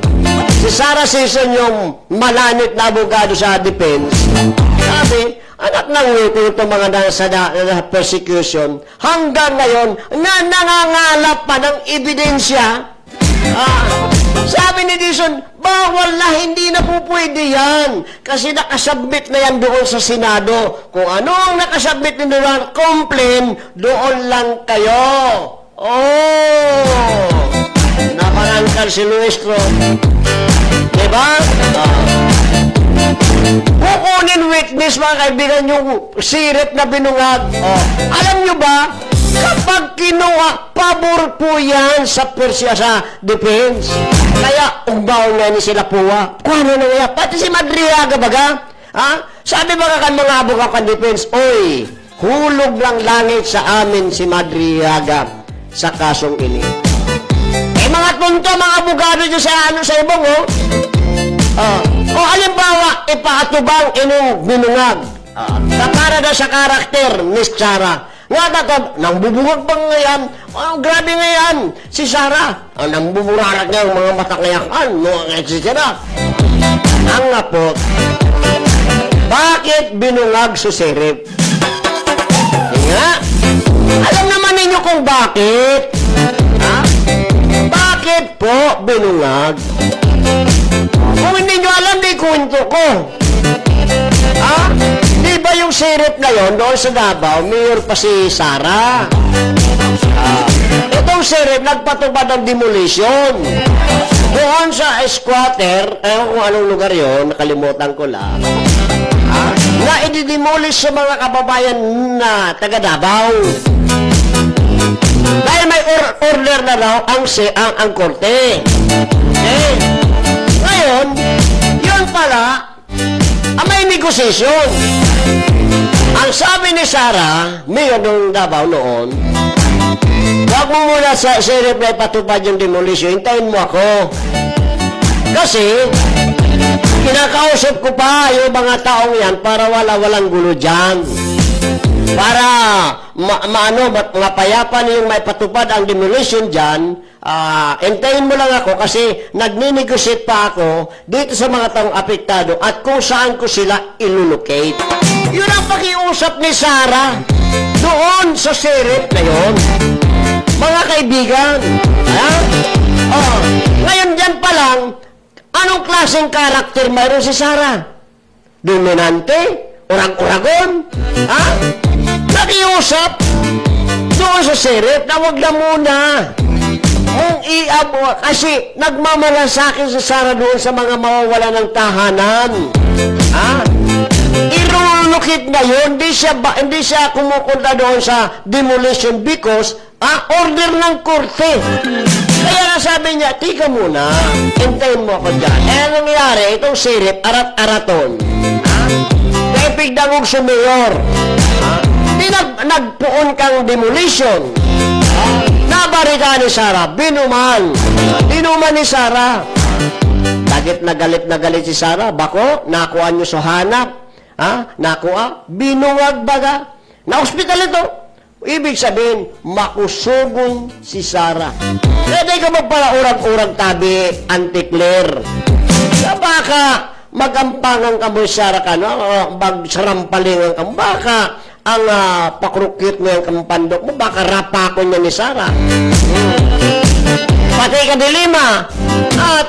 si Sara Sison yung malanit na abogado sa defense. Sabi, anak ng witness itong mga nasa persecution, hanggang ngayon, nangangalap pa ng ebidensya. Sabi ni Dison, bawal na, hindi na po pwede yan. Kasi nakasubmit na yan doon sa Senado. Kung ano ang nakasubmit nyo doon, complain, doon lang kayo. Naparangkal si Luis Tron. Diba? Kukunin witness, mga kaibigan, yung sirip na binungag. Alam nyo ba, kapag kinuha, pabor po yan sa Persya sa defense. Kaya, umbaw nga ni sila puwa. Kuha na nga, pati si Madriaga baga. Sabi baga kan mga abogado kan defense, oy, hulog lang langit sa amin si Madriaga sa kasong ini. Mga punto, mga abogado dyan sa ibong, halimbawa, ipaatubang inong binungag. Para na sa karakter ni Sara. Nga nang bubungag bang ngayon? Grabe ngayon, si Sara. Nang buburarak niya yung mga mata ngayakan, si Sara. Ang ngapot, bakit binungag si Serep? Nga, alam naman ninyo kung bakit. Bakit po binungag? Kung hindi nyo alam, di kwento ko. Di ba yung Serep ngayon, doon sa Davao, mayor pa si Sara. Itong Serep, nagpatubad ng demolition. Doon sa squatter, kung anong lugar yon, nakalimutan ko lang, na i-demolish sa mga kababayan na taga Davao. Dahil may order na raw ang korte. Okay? Ngayon, yun pala, may negosasyon. Ang sabi ni Sara, mayor ng Davao noon, wag mo muna sa Serep na ipatupad yung demolition, hintayin mo ako. Kasi, kinakausap ko pa yung mga taong yan para walang gulo dyan. Para mapayapan yung may patupad ang demolition dyan, hintayin mo lang ako kasi nagninegosate pa ako dito sa mga taong apektado at kung saan ko sila ilulocate. Yun ang pakiusap ni Sara doon sa Serep na yun. Mga kaibigan, ngayon dyan pa lang, anong klaseng karakter mayroon si Sara? Dominante? Urag-uragon? Nakiusap doon sa Serep na wag na muna mong kasi nagmamalasakit sa Sara doon sa mga mawawala ng tahanan. Irulukit na yun, hindi siya kumukunta doon sa demolition because order ng korte. Kaya nga sabi niya, tika muna, hintayin mo ako dyan. Nangyari, itong Serep, arat-araton. Kaya pigdangog sa mayor. Di nagpuon kang demolition. Nabarika ni Sara, binuman ni Sara. Na galit si Sara. Bako, nakuha nyo sa hanap. Nakuha, binungag baga. Na-hospital ito. Ibig sabihin, makusugon si Sara. Kaya di ka magpala urang-urang tabi, Auntie Claire. Baka magampangan ka mo Sara ka, no? Magsarampalingan ka mo. Baka ang pakrukit mo yung kampandok mo, baka rapakon niya ni Sara. Pati ka dilima.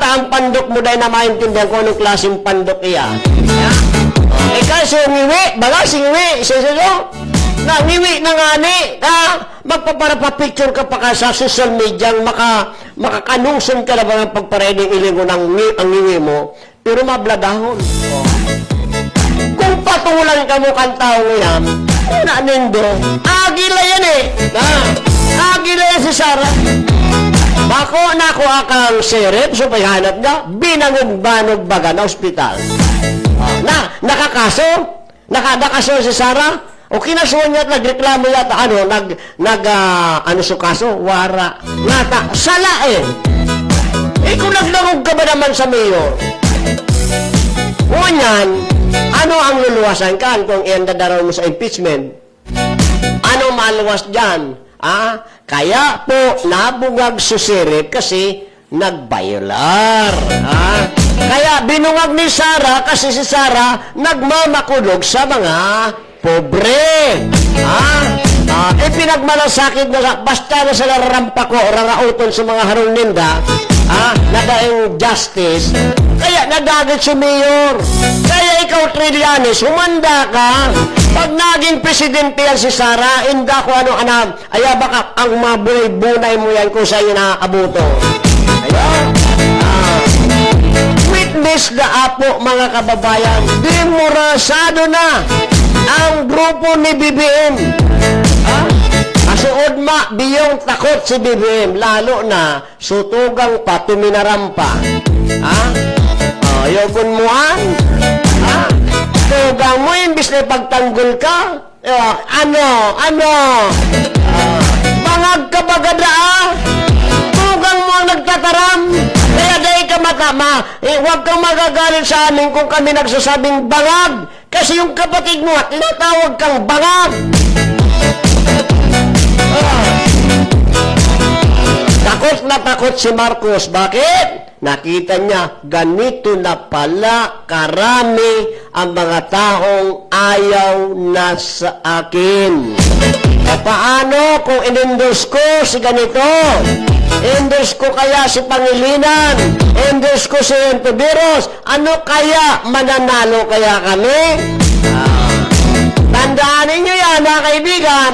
Ang pandok mo dahil na maintindihan ko anong klaseng pandok iya. Kasi ngiwi, baga singiwi, isa-isa na ngiwi na nga ni, magpaparapapicture ka pa ka sa social media, makakanungson ka na ba ng pagpareading ilingo ng ang ngiwi mo, pero mabladahon. Kung patulan ka mo kantao ngayon, una nindo, agila yan eh. Agila yan si Sara. Bako na ako akang serep, so paghanap na, binangog-banog baga na ospital. Nakakaso? Nakakaso si Sara? O kinasuhan niya at nagreklamo yata, ano so kaso? Wara. Nata, sala eh. Kung naglangog ka ba naman sa mayor? Ngunyan, ano ang luluwasan ka kung iandadaraw mo sa impeachment? Ano maluwas dyan? Kaya po, nabungag si Sirip kasi nagbayular. Kaya binungag ni Sara kasi si Sara nagmamakulog sa mga pobre. Pinagmalasakit na basta na sa larampa ko, rarauton sa mga harong ninda, nadaing justice, kaya nadagit si Mayor. Kaya ikaw, Trillanes, humanda ka. Pag naging presidente yan si Sara, inda ko baka ang mabunay-bunay mo yan kung sa'yo na abuto. Witness na apo, mga kababayan, demorasado na ang grupo ni BBM. Kasuod biyong takot si BBM, lalo na sutugang pa, tuminarampa. Yogon moan? Tugang mo, imbis na pagtanggol ka? Bangag ka bagada, tugang mo ang nagtataram. Kaya dahil ka matama, huwag kang magagalit sa amin kung kami nagsasabing bangag. Kasi yung kapatid mo, tinatawag kang bangag. Takot na takot si Marcos. Bakit? Nakita niya, ganito na pala karami ang mga taong ayaw na sa akin. Paano kung in-endorse ko si ganito? Endorse ko kaya si Pangilinan? Endorse ko si Entoberos? Ano kaya? Mananalo kaya kami? Tandaan ninyo yan, mga kaibigan,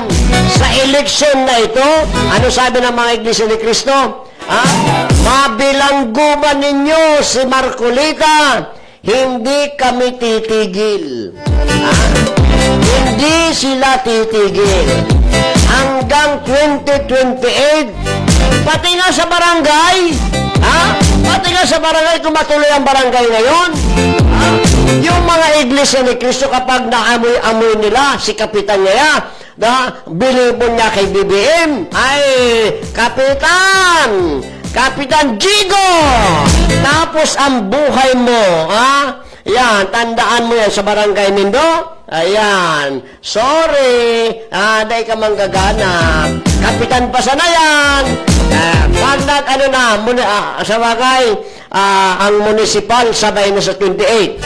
sa eleksyon na ito, ano sabi ng mga Iglesia ni Cristo? Mabilangguman ninyo si Marcolita, hindi kami titigil. Hindi sila titigil. Hanggang 2028, pati nga sa barangay, pati nga sa barangay, kung matuloy ang barangay ngayon, yung mga Iglesia ni Cristo, kapag naamoy-amoy nila, si Kapitan niya, bilibon niya kay BBM, ay, Kapitan Jigo! Tapos ang buhay mo, yan, tandaan mo yan sa barangay nindo. Ayan, sorry, dahil ka manggagana. Kapitan pa sana yan. Pag sa bagay, ang municipal sabay na sa 28.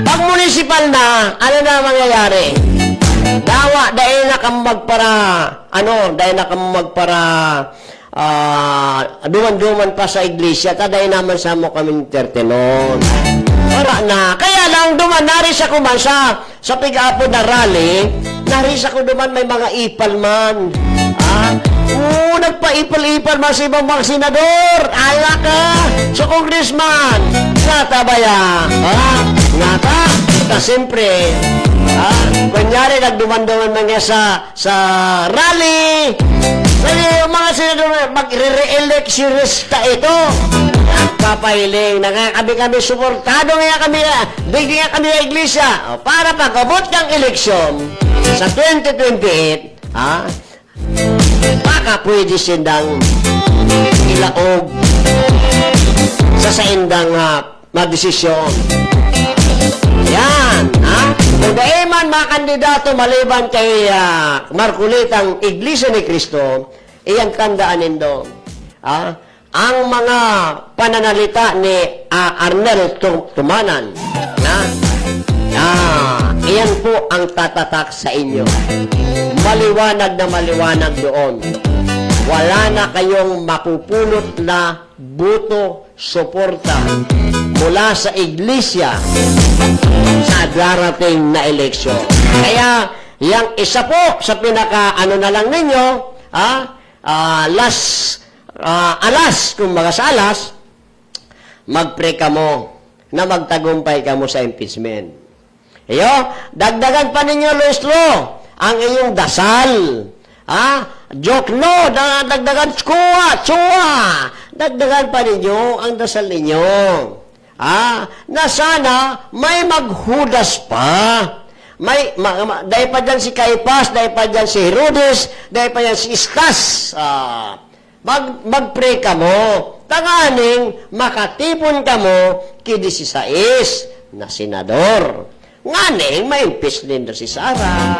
Pag municipal na, ano na mangyayari? Dahil na kang duman-duman pa sa iglesia, dahil naman sa mo kaming tertenon. Para na. Kaya lang duman, naris ako man sa pigapo na rally, naris ako duman may mga ipal man. Nagpa-ipal-ipal man sa ibang mga senador. Ala ka! Sa congressman. Ngata ba yan? Ngata? Siyempre, kunyari, nagduman-duman man niya sa rally. Kasi yung mga senador, mag-re-electionista ito. Papahiling, kami suportado nga kami, bigyan nga kami na iglesia. Para pag-abot kang eleksyon sa 2028, baka pwede sindang ilaog sa saindang magdesisyon. Yan, kung dahil man mga kandidato maliban kay Marcolitang Iglesia ni Cristo, iyang tandaan nindo, ang mga pananalita ni Arnel Tumanan. Iyan po ang tatatak sa inyo. Maliwanag na maliwanag doon. Wala na kayong mapupulot na buto suporta mula sa iglesia sa darating na eleksyon. Kaya, yang isa po sa pinaka-ano na lang ninyo, alas, kung sa alas, mag-pray ka mo na magtagumpay ka mo sa impeachment. Dagdagan pa ninyo, Luis Lo, ang iyong dasal. Joke no, dagdagan tsuwa. Dagdagan pa ninyo ang dasal ninyo. Na sana may maghudas pa. Dahil pa dyan si Caiphas, dahil pa dyan si Herodes, dahil pa dyan si Istas. Mag-pray ka mo. Tanganing makatipon ka mo ki 16 na senador. Nganing ma-impeach din si Sara.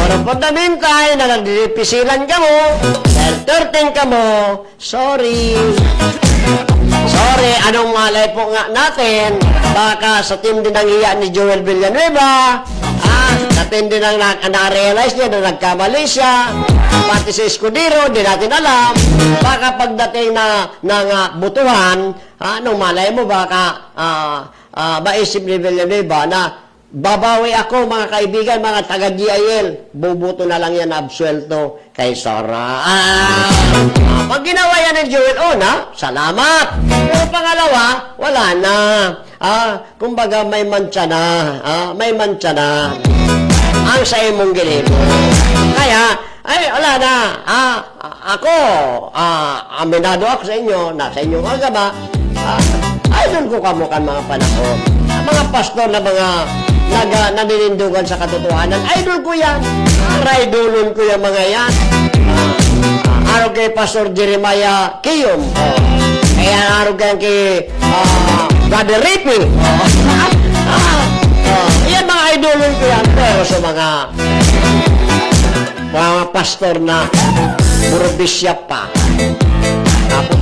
Pero for the meantime, na nagdipisilan ka mo, dahil 13 ka mo, sorry, anong malay po nga natin, baka sa team din ang iya ni Joel Villanueva, sa team din ang na-realize niya na nagkamali siya, pati si Escudero, di natin alam, baka pagdating ng butuhan, anong malay mo, baka maisip ni Villanueva na babawi ako, mga kaibigan, mga taga-GIL. Bubuto na lang yan na absuelto kay Sara. Pag ginawa yan ng Joel, salamat. Pero pangalawa, wala na. Kumbaga, may mantsa na. Ang sa imong ginimo. Kaya, wala na. Ako, aminado ako sa inyo, nasa inyong agama, idol ko kamukan mga panahon. Ang mga pastor na mga naninindugan sa katotohanan, idol ko yan. Idolon ko yung mga yan. Araw kay Pastor Jeremiah Kiyom. Kaya araw kay Brother Rippy. Yan mga idolon ko yan. Pero sa mga pastor na puro bisya pa,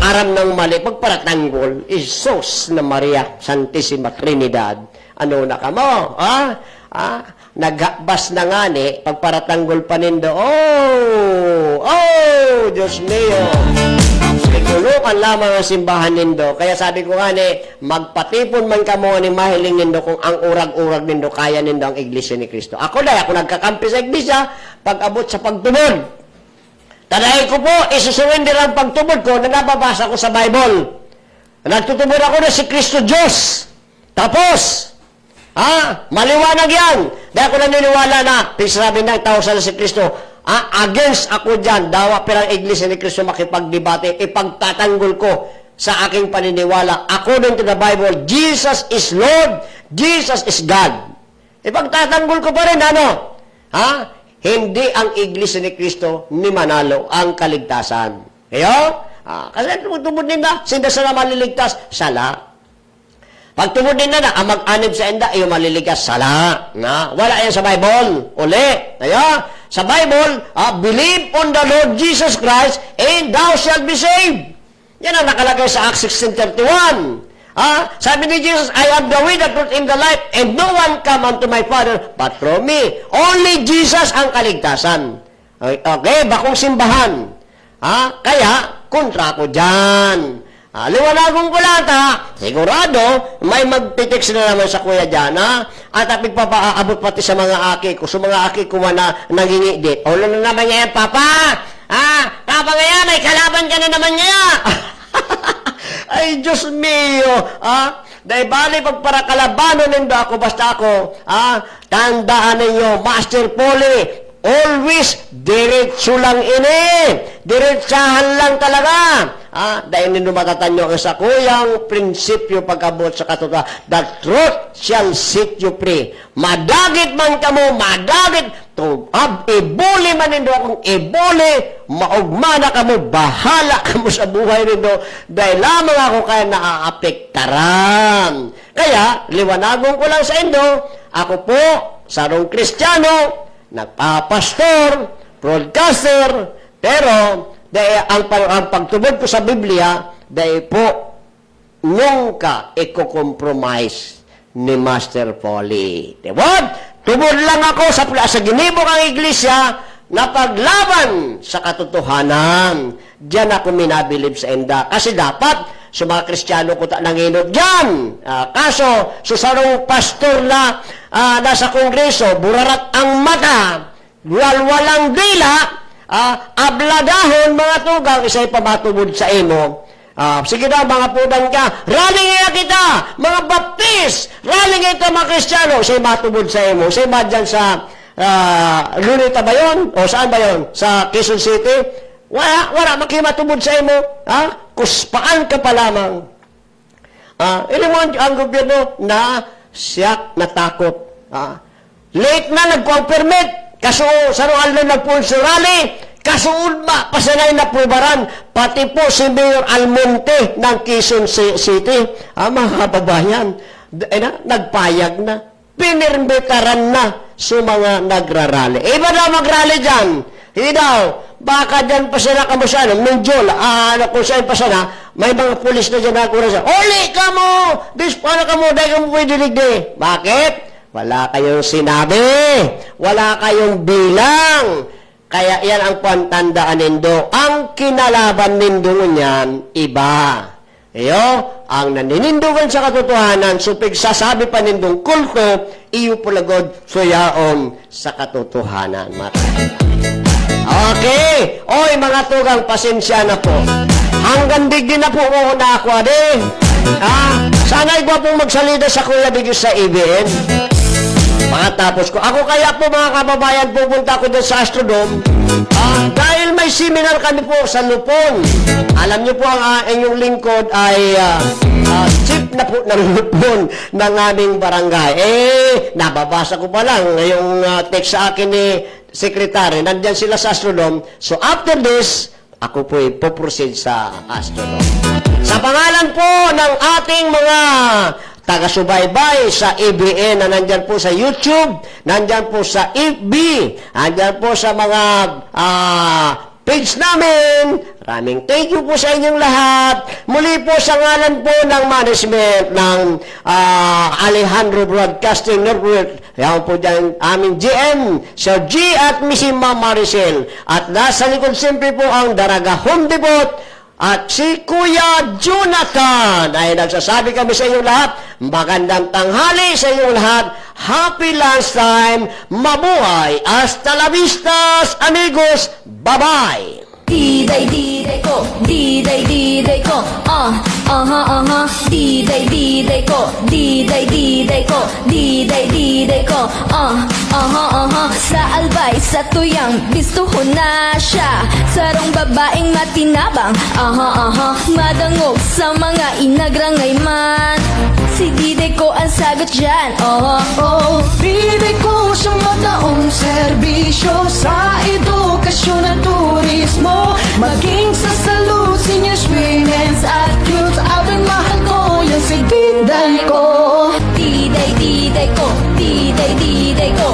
aram ng mali, pagparatanggol, Isos na Maria Santissima Trinidad. Ano na ka mo? Naghakbas na nga ni, pagparatanggol pa nindo. Diyos mio. Sigulukan lamang ang simbahan nindo. Kaya sabi ko nga ni, magpatipon man ka mo ni mahiling nindo kung ang urag-urag nindo, kaya nindo ang iglesia ni Cristo. Ako nagkakampi sa iglesia, pag-abot sa pagtubod. Tanahin ko po, isusurrender ang pagtubod ko na nababasa ko sa Bible. Nagtutubod ako na si Kristo Diyos. Tapos, maliwanag yan. Dahil ako naniniwala na, sabi ng tao sa si Kristo, against ako dyan, dawa pirang iglesia ni Kristo makipagdebate, ipagtatanggol ko sa aking paniniwala. According to the Bible, Jesus is Lord, Jesus is God. Ipagtatanggol ko pa rin, hindi ang iglesia ni Kristo ni manalo ang kaligtasan. Kasi tubod nila, sinda sa maliligtas, sala. Pag tubod nila ang mag-anib sa enda, iyo maliligtas, sala. Wala yan sa Bible. Uli. Sa Bible, believe on the Lord Jesus Christ and thou shalt be saved. Yan ang nakalagay sa Acts 16:31. Sabi ni Jesus, I am the way, the truth, and the life, and no one come unto my Father but from me. Only Jesus ang kaligtasan. Okay, bakong simbahan. Kaya, kontra ko dyan. Liwanagong ko lang sigurado, may magtitext na naman sa kuya dyan, at pagpapaabot pati sa mga aki ko. Sa mga aki ko na nangingidit. O, na naman niya yan, Papa? Papa ngayon, may kalaban ka na naman niya. Ay, Diyos mio, dahil bali pagparakalabanon nindo ako, basta ako, tandaan ninyo, Master Polly, always diretso lang ini. Diretsahan lang talaga. Dahil nindo matatanyo ang sa kuyang prinsipyo pag-abot sa katotohanan. The truth shall set you free. Madagit man kamo, madagit. Ibuli man nindo akong ibuli. Maugmana kamo, bahala kamo sa buhay nindo. Dahil lamang ako kaya naaapektaran. Kaya, liwanagon ko lang sa indo, ako po, sarong Kristiyano, nagpapastor, broadcaster, pero dahil ang pagtubod ko sa Biblia, dahil po, nung ka iko-compromise ni Master Polly. Diba? Tubod lang ako sa ginibok ang iglesia na paglaban sa katotohanan. Diyan ako minabilib sa enda. Kasi dapat, sa mga Kristiyano ko nanginod dyan. Kaso, sarong pastor na nasa kongreso, burarat ang mata, walang dila, abladahon mga tugang, isa'y pamatubod sa imo. Sige na, mga pudan ka, rally nga kita, mga baptist, rally nga ito mga Kristiyano, isa'y matubod sa imo, isa'y madyan sa Lunita ba yun? O saan ba yun? Sa Quezon City? Wala makimatubod sa imo. Kuspaan ka pa lamang. Ilan mo ang gobyerno na siyak natakot. Late na nagkuang permit. Kaso saruan na nagpulso rally. Kasuod ba? Pasanay na pubaran. Pati po si Mayor Almonte ng Quezon City. Mga kababayan, nagpayag na. Pinirmbitaran na sa mga nagrarally. Iba daw magrally dyan. Hindi daw. Baka dyan pa sila kamusanan. Medyo, kung saan pa sana, may mga pulis na dyan nakura siya. Oli ka mo! Dispala ka mo, dahil ka mo pwede digdi. Bakit? Wala kayong sinabi. Wala kayong bilang. Kaya yan ang pantandaan nindo. Ang kinalaban nindo niyan, iba. Iyo, ang naninindugan sa katotohanan, supig sasabi pa nindong kulto, iyo pulagod suyaon sa katotohanan. Okay. Oy, mga tugang, pasensya na po. Hanggang digdi na po mo na ako, ade. Sana'y pong magsalida sa Kuya Bigos sa ABN. Makatapos ko. Ako kaya po, mga kababayan, pupunta ko doon sa Astrodome. Dahil may seminar kami po sa Lupon. Alam niyo po, ang inyong lingkod ay chief na po ng Lupon ng aming barangay. Nababasa ko pa lang ngayong text sa akin ni Secretary. Nandyan sila sa Astrodome. So after this, ako po ipoproceed sa Astrodome. Sa pangalan po ng ating mga taga-subaybay sa ABN na nandyan po sa YouTube, nandyan po sa FB, nandyan po sa mga page namin. Maraming thank you po sa inyong lahat. Muli po sa ngalan po ng management ng Alejandro Broadcasting Network. Yan po dyan aming GM, Sir G at Missy Maricel. At nasa likod siyempre po ang Daraga Home Depot at si Kuya Jonathan. Ay nagsasabi kami sa inyong lahat, magandang tanghali sa inyong lahat. Happy lunchtime. Mabuhay. Hasta la vistas, amigos. Bye-bye. Diday ko, diday ko, diday ko, diday ko, diday ko, sa albay, sa tuyang, bistuhon na siya, sarong babaeng matinabang, madangog sa mga inagrangay man, si diday ko ang sagot dyan, Diday ko siyang mataong serbisyo sa edukasyon at turismo. Maging sa salud, seniors, women's at youth. Abang mahal ko yung si Diday ko. diday ko, diday ko,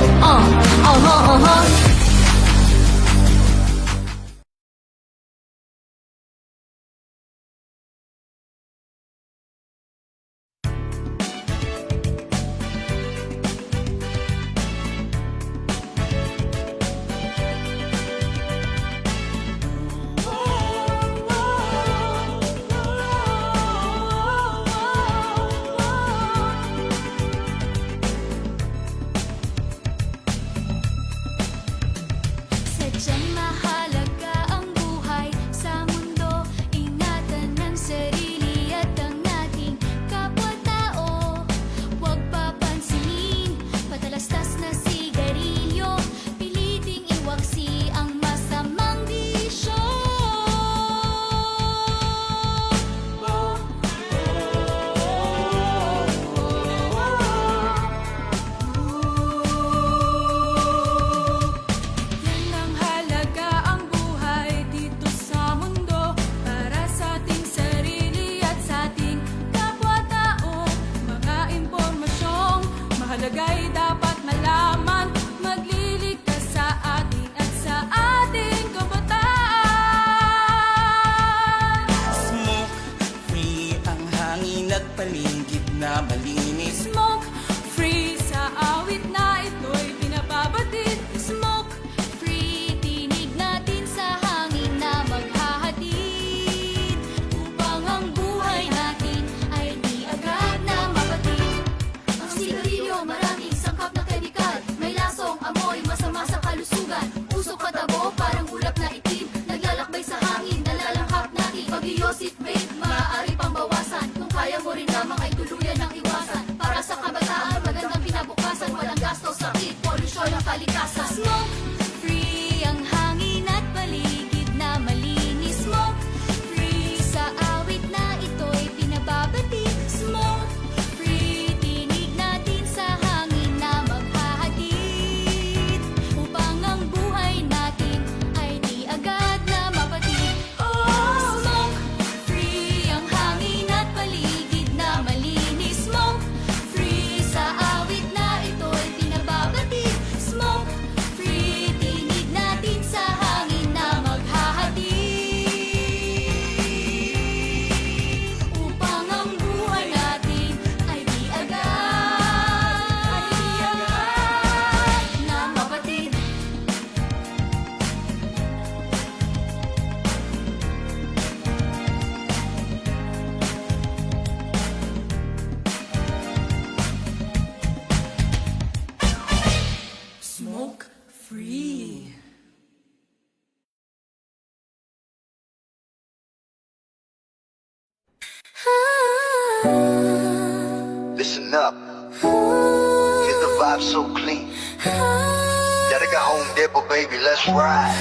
Listen up. Feel the vibe so clean. Gotta go home, Depot, baby, let's ride.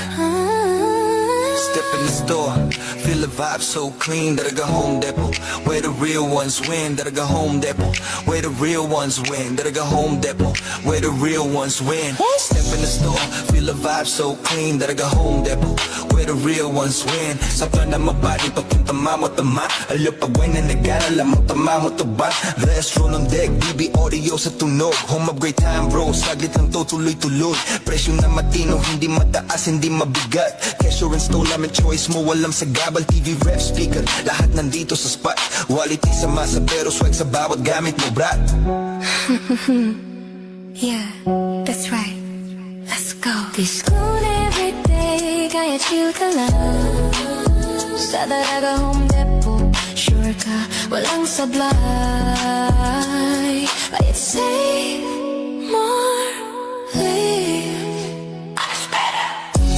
Step in the store, feel the vibe so clean. That I go home Depot, where the real ones win. That I go home Depot, where the real ones win. That I go home Depot, where the real ones win. Step in the store, feel the vibe so clean. That I go home Depot, where the real ones win. Sa plana mabadi, papunta mo tama. Alupagway na nag-aaral mo tama mo tuba. Restaurant on deck, BB audio sa tunog. Home of great time bro, saglit lang to tuloy-tuloy. Presyo na matino, hindi mataas, hindi mabigat. Cashier and stole, namin choice mo, walang sagabal. TV ref speaker, lahat nandito sa spot. Quality sa masa pero swag sa bawat gamit mo, brat. Yeah, that's right. Let's go. Discount every day, kaya chill ka lang. Sa Dalaga Home Depot, sure ka, walang sablay. Kaya save more, live.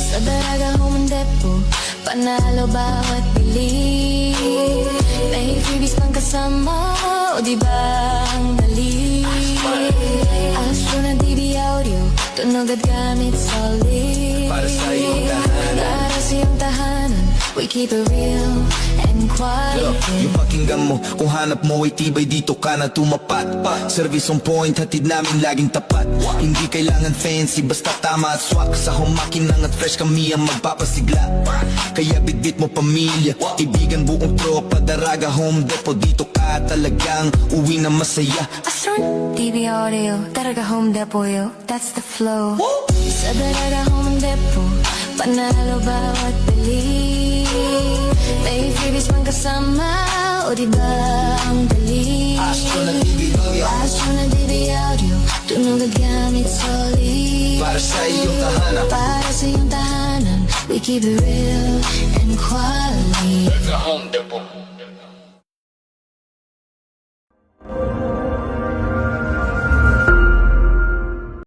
Sa Dalaga Home Depot, panalo bawat bili. May freebies pang kasama, o diba ang dali? Astro na DB Audio, tunog at gamit solid. Para sa iyong tahanan. Para sa iyong tahanan, we keep it real and Look, quiet. yung pakinggan mo, kung hanap mo ay tibay dito ka na tumapat. Service on point, hatid namin laging tapat. Hindi kailangan fancy, basta tama at swak. Sa humakinang at fresh kami ang magpapasigla. Kaya bitbit mo pamilya, kaibigan buong tropa. Dalaga Home Depot, dito ka talagang uwi na masaya. Astro DB Audio, Dalaga Home Depot, yo, that's the flow. Sa Dalaga Home Depot, panalo bawat bili. May freebies pang kasama, o diba ang dali? Astro na DB Audio, Astro na DB Audio, tunog at gamit solid. para sa iyong tahanan. Para sa iyong tahanan, we keep it real and quality. Dalaga Home Depot.